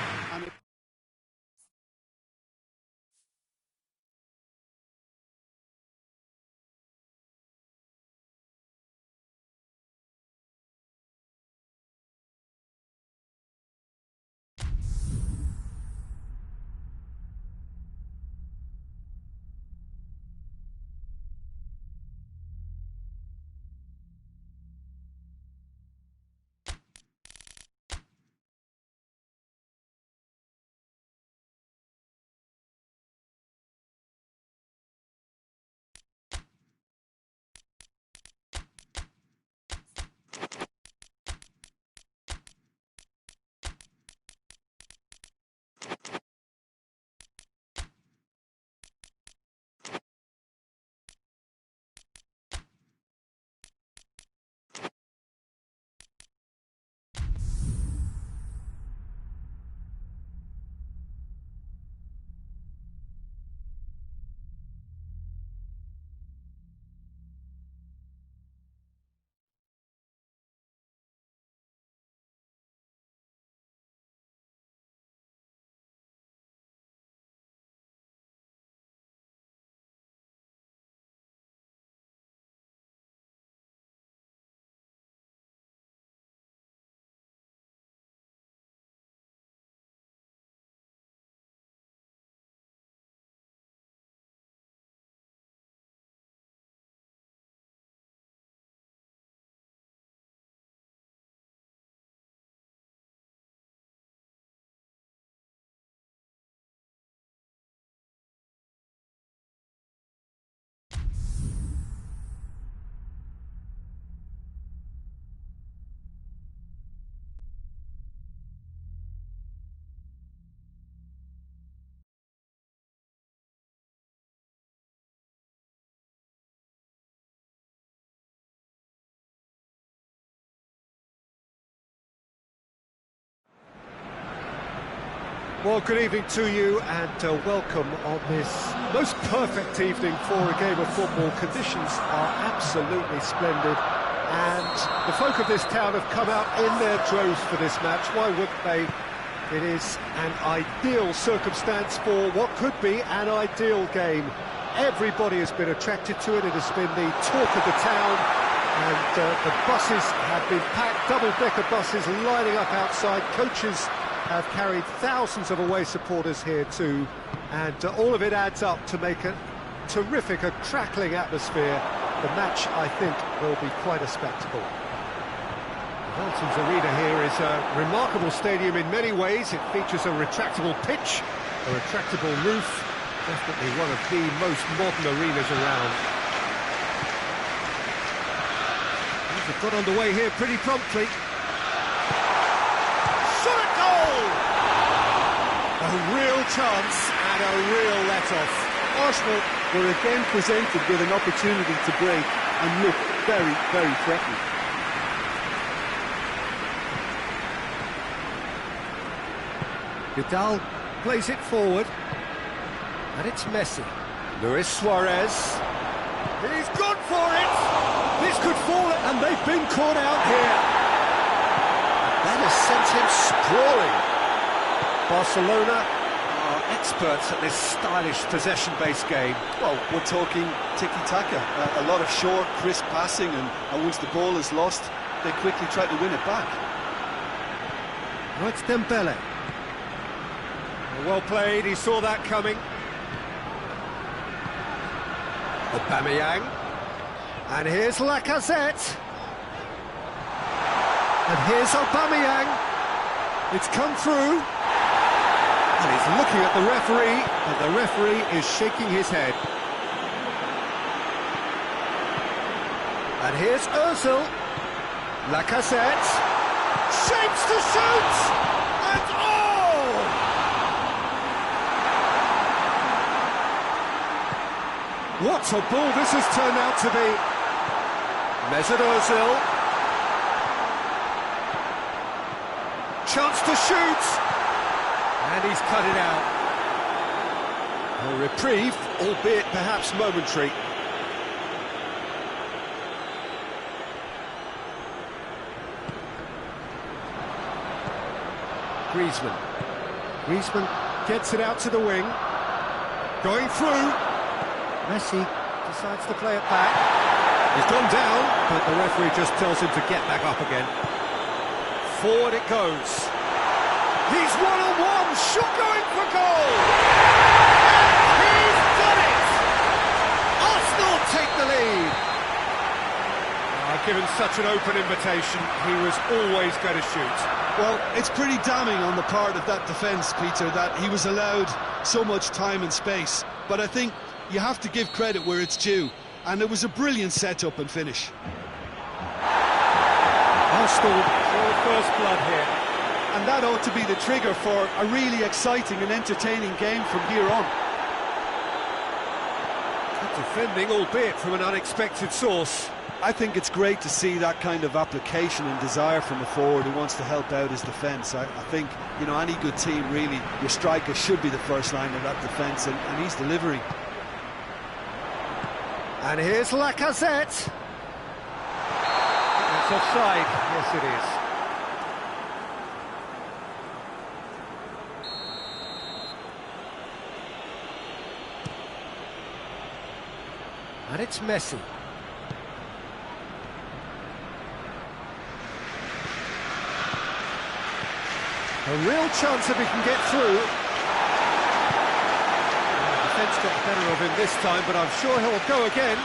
Well, good evening to you and welcome on this most perfect evening for a game of football. Conditions are absolutely splendid and the folk of this town have come out in their droves for this match. Why wouldn't they? It is an ideal circumstance for what could be an ideal game. Everybody has been attracted to it. It has been the talk of the town and the buses have been packed, double-decker buses lining up outside. Coaches have carried thousands of away supporters here too, and all of it adds up to make a terrific, a crackling atmosphere. The match, I think, will be quite a spectacle. Bolton's Arena here is a remarkable stadium in many ways. It features a retractable pitch, a retractable roof, definitely one of the most modern arenas around. They've got underway here pretty promptly. A real chance and a real let-off. Arsenal were again presented with an opportunity to break and look very, very threatening. Vidal plays it forward, and it's Messi. Luis Suarez. He's gone for it! This could fall, and they've been caught out here. That has sent him sprawling. Barcelona are experts at this stylish possession-based game. Well, we're talking tiki-taka, a lot of short, crisp passing, and once the ball is lost, they quickly try to win it back. Now it's Dembele. Well played, he saw that coming. Aubameyang. And here's Lacazette. And here's Aubameyang. It's come through. And he's looking at the referee, and the referee is shaking his head. And here's Ozil. Lacazette. Shapes to shoot! And oh! What a ball this has turned out to be. Mesut Ozil. Chance to shoot. And he's cut it out. A reprieve, albeit perhaps momentary. Griezmann gets it out to the wing. Going through. Messi decides to play it back. He's gone down, but the referee just tells him to get back up again. Forward it goes. He's one-on-one, shot going for goal! And he's done it! Arsenal take the lead! Given such an open invitation, he was always going to shoot. Well, it's pretty damning on the part of that defence, Peter, that he was allowed so much time and space. But I think you have to give credit where it's due, and it was a brilliant set-up and finish. Arsenal for first blood here. And that ought to be the trigger for a really exciting and entertaining game from here on. Good defending, albeit from an unexpected source. I think it's great to see that kind of application and desire from a forward who wants to help out his defence. I think, you know, any good team, really, your striker should be the first line of that defence, and he's delivering. And here's Lacazette. It's offside. Yes, it is. And it's Messi. A real chance if he can get through. The defence got the better of him this time, but I'm sure he'll go again.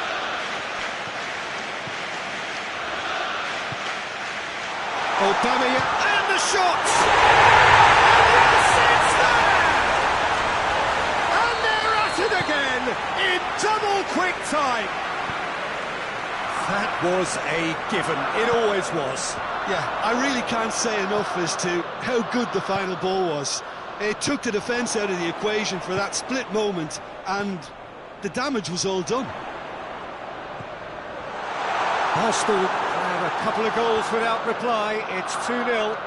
Aubameyang, and the shot! And yes, it's there! And they're at it again, in double quick time! That was a given, it always was. Yeah, I really can't say enough as to how good the final ball was. It took the defence out of the equation for that split moment, and the damage was all done. Arsenal have a couple of goals without reply. It's 2-0.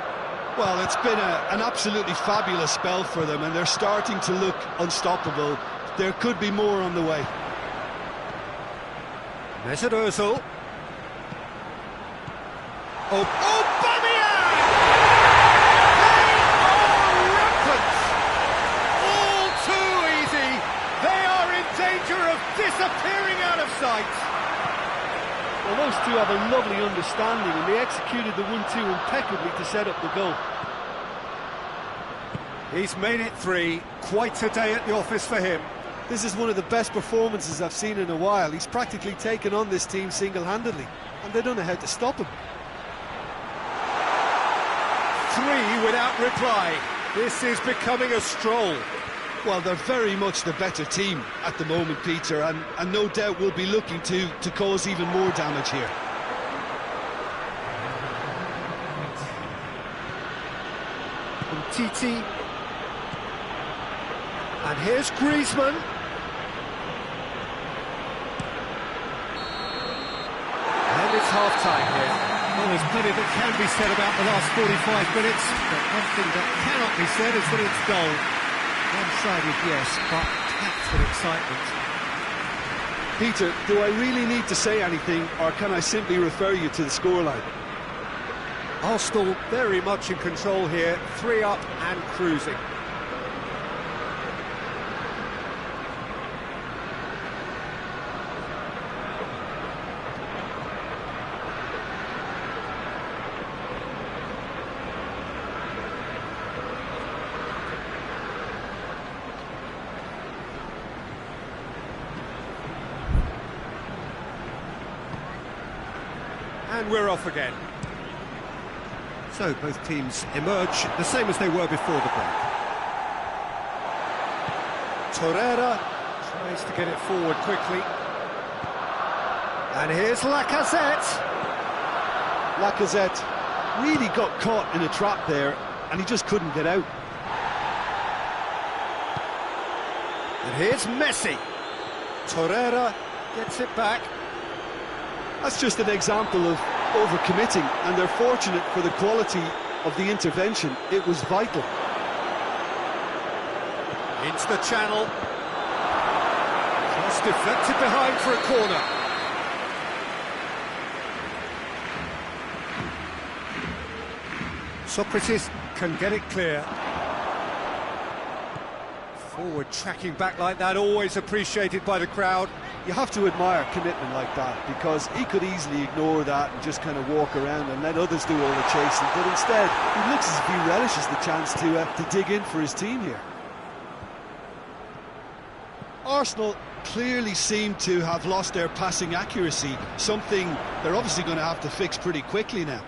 Well, it's been an absolutely fabulous spell for them, and they're starting to look unstoppable. There could be more on the way. Mesut Ozil. Oh, Aubameyang! They are rampant! All too easy. They are in danger of disappearing out of sight. Well, those two have a lovely understanding, and they executed the 1-2 impeccably to set up the goal. He's made it 3. Quite a day at the office for him. This is one of the best performances I've seen in a while. He's practically taken on this team single-handedly, and they don't know how to stop him. 3 without reply. This is becoming a stroll. Well, they're very much the better team at the moment, Peter, and no doubt will be looking to cause even more damage here. Titi. And here's Griezmann. And it's half-time here. Well, there's plenty that can be said about the last 45 minutes, but one thing that cannot be said is that it's dull. One-sided, yes, but packed with excitement. Peter, do I really need to say anything, or can I simply refer you to the scoreline? Arsenal very much in control here, 3 up and cruising. And we're off again. So both teams emerge the same as they were before the break. Torreira tries to get it forward quickly. And here's Lacazette. Lacazette really got caught in a trap there, and he just couldn't get out. And here's Messi. Torreira gets it back. That's just an example of overcommitting, and they're fortunate for the quality of the intervention. It was vital. Into the channel. Cross deflected behind for a corner. Socrates can get it clear. Forward tracking back like that, always appreciated by the crowd. You have to admire commitment like that, because he could easily ignore that and just kind of walk around and let others do all the chasing, but instead he looks as if he relishes the chance to dig in for his team here. Arsenal clearly seem to have lost their passing accuracy, something they're obviously going to have to fix pretty quickly now.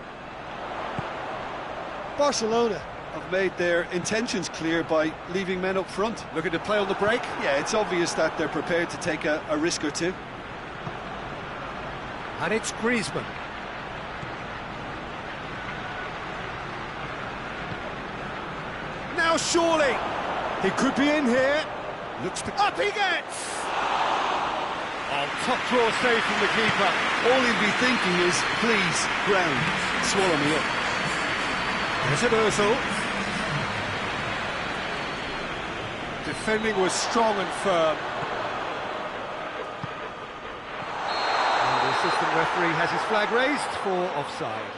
Barcelona have made their intentions clear by leaving men up front. Looking to play on the break? Yeah, it's obvious that they're prepared to take a risk or two. And it's Griezmann. Now surely he could be in here. Looks to... Up he gets! Oh, top draw save from the keeper. All he'd be thinking is, please, ground, swallow me up. Mesut Ozil. Defending was strong and firm. And the assistant referee has his flag raised for offside.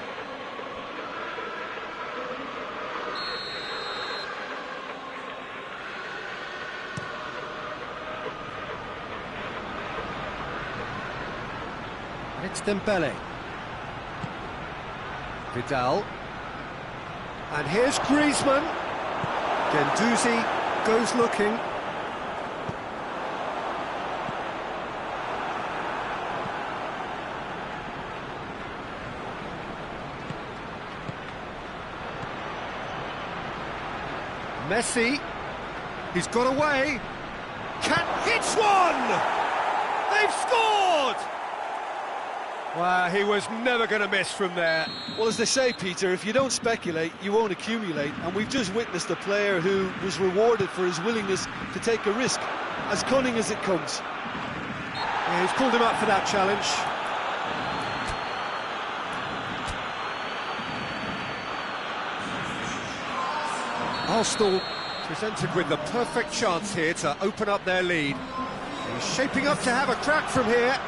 And it's Dembele. Vidal. And here's Griezmann. Guendouzi goes looking. Messi, he's got away. Hits one! They've scored! Wow, he was never going to miss from there. Well, as they say, Peter, if you don't speculate, you won't accumulate. And we've just witnessed a player who was rewarded for his willingness to take a risk, as cunning as it comes. Yeah, he's called him up for that challenge. Arsenal presented with the perfect chance here to open up their lead. He's shaping up to have a crack from here.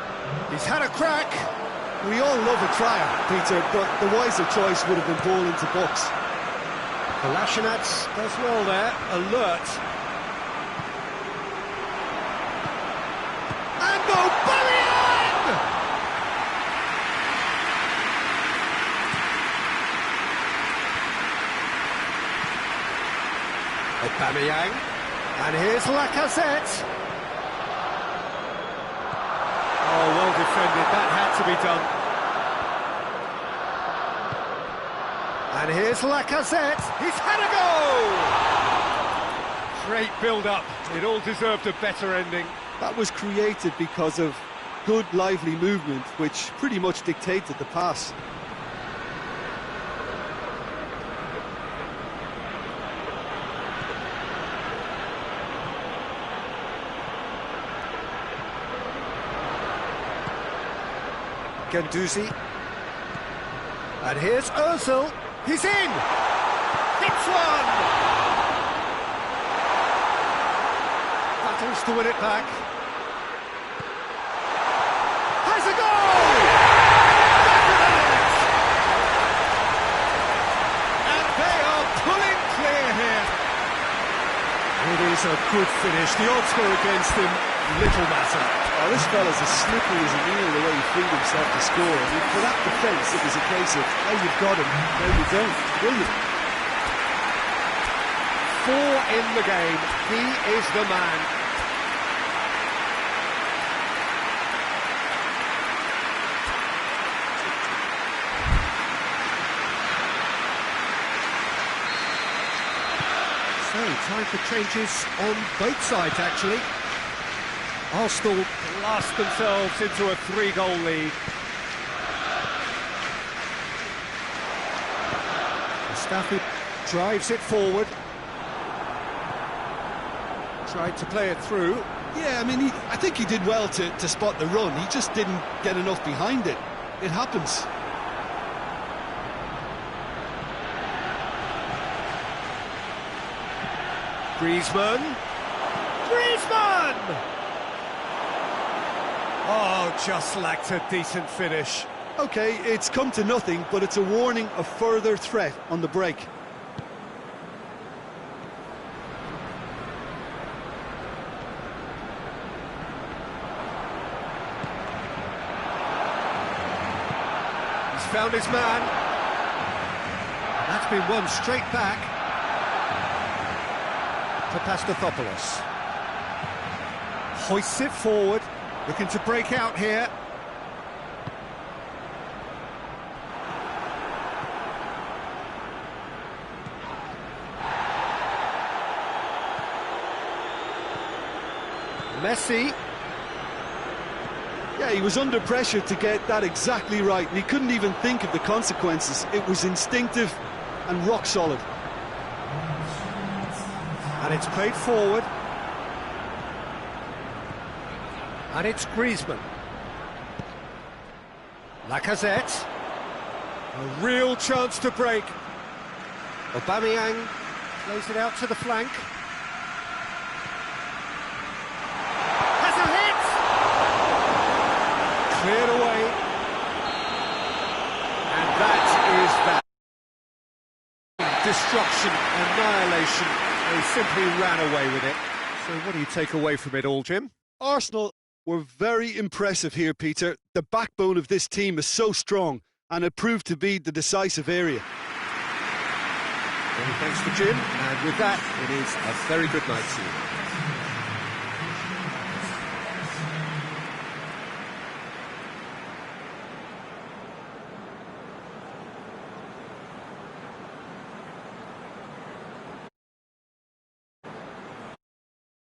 He's had a crack. We all love a trial, Peter, but the wiser choice would have been ball into box. Kolasinac does well there, alert. And Aubameyang! Aubameyang, and here's Lacazette. Oh, well defended, that had to be done. And here's Lacazette, he's had a goal! Great build-up, it all deserved a better ending. That was created because of good, lively movement, which pretty much dictated the pass. Guendouzi. And here's Ozil. He's in! Hits one! Battles to win it back. Has a goal! Back of the net! And they are pulling clear here. It is a good finish. The odds go against him. Little matter. Oh, this fella's as slippery as an eel the way he freed himself to score. I mean, for that defence, it was a case of, oh, you've got him, no, you don't. Brilliant. 4 in the game. He is the man. So, time for changes on both sides, actually. Arsenal blast themselves into a 3-goal lead. Mustafi drives it forward. Tried to play it through. Yeah, I mean, I think he did well to spot the run. He just didn't get enough behind it. It happens. Griezmann. Oh, just lacked a decent finish. OK, it's come to nothing, but it's a warning of further threat on the break. He's found his man. That's been won straight back to Pastathopoulos. Hoists it forward, looking to break out here. Messi. Yeah, he was under pressure to get that exactly right, and he couldn't even think of the consequences. It was instinctive and rock solid. And it's played forward. And it's Griezmann. Lacazette. A real chance to break. Aubameyang plays it out to the flank. Has a hit! Cleared away. And that is that. Destruction, annihilation. They simply ran away with it. So what do you take away from it all, Jim? Arsenal were very impressive here, Peter. The backbone of this team is so strong, and it proved to be the decisive area. Well, thanks to Jim, and with that, it is a very good night to you.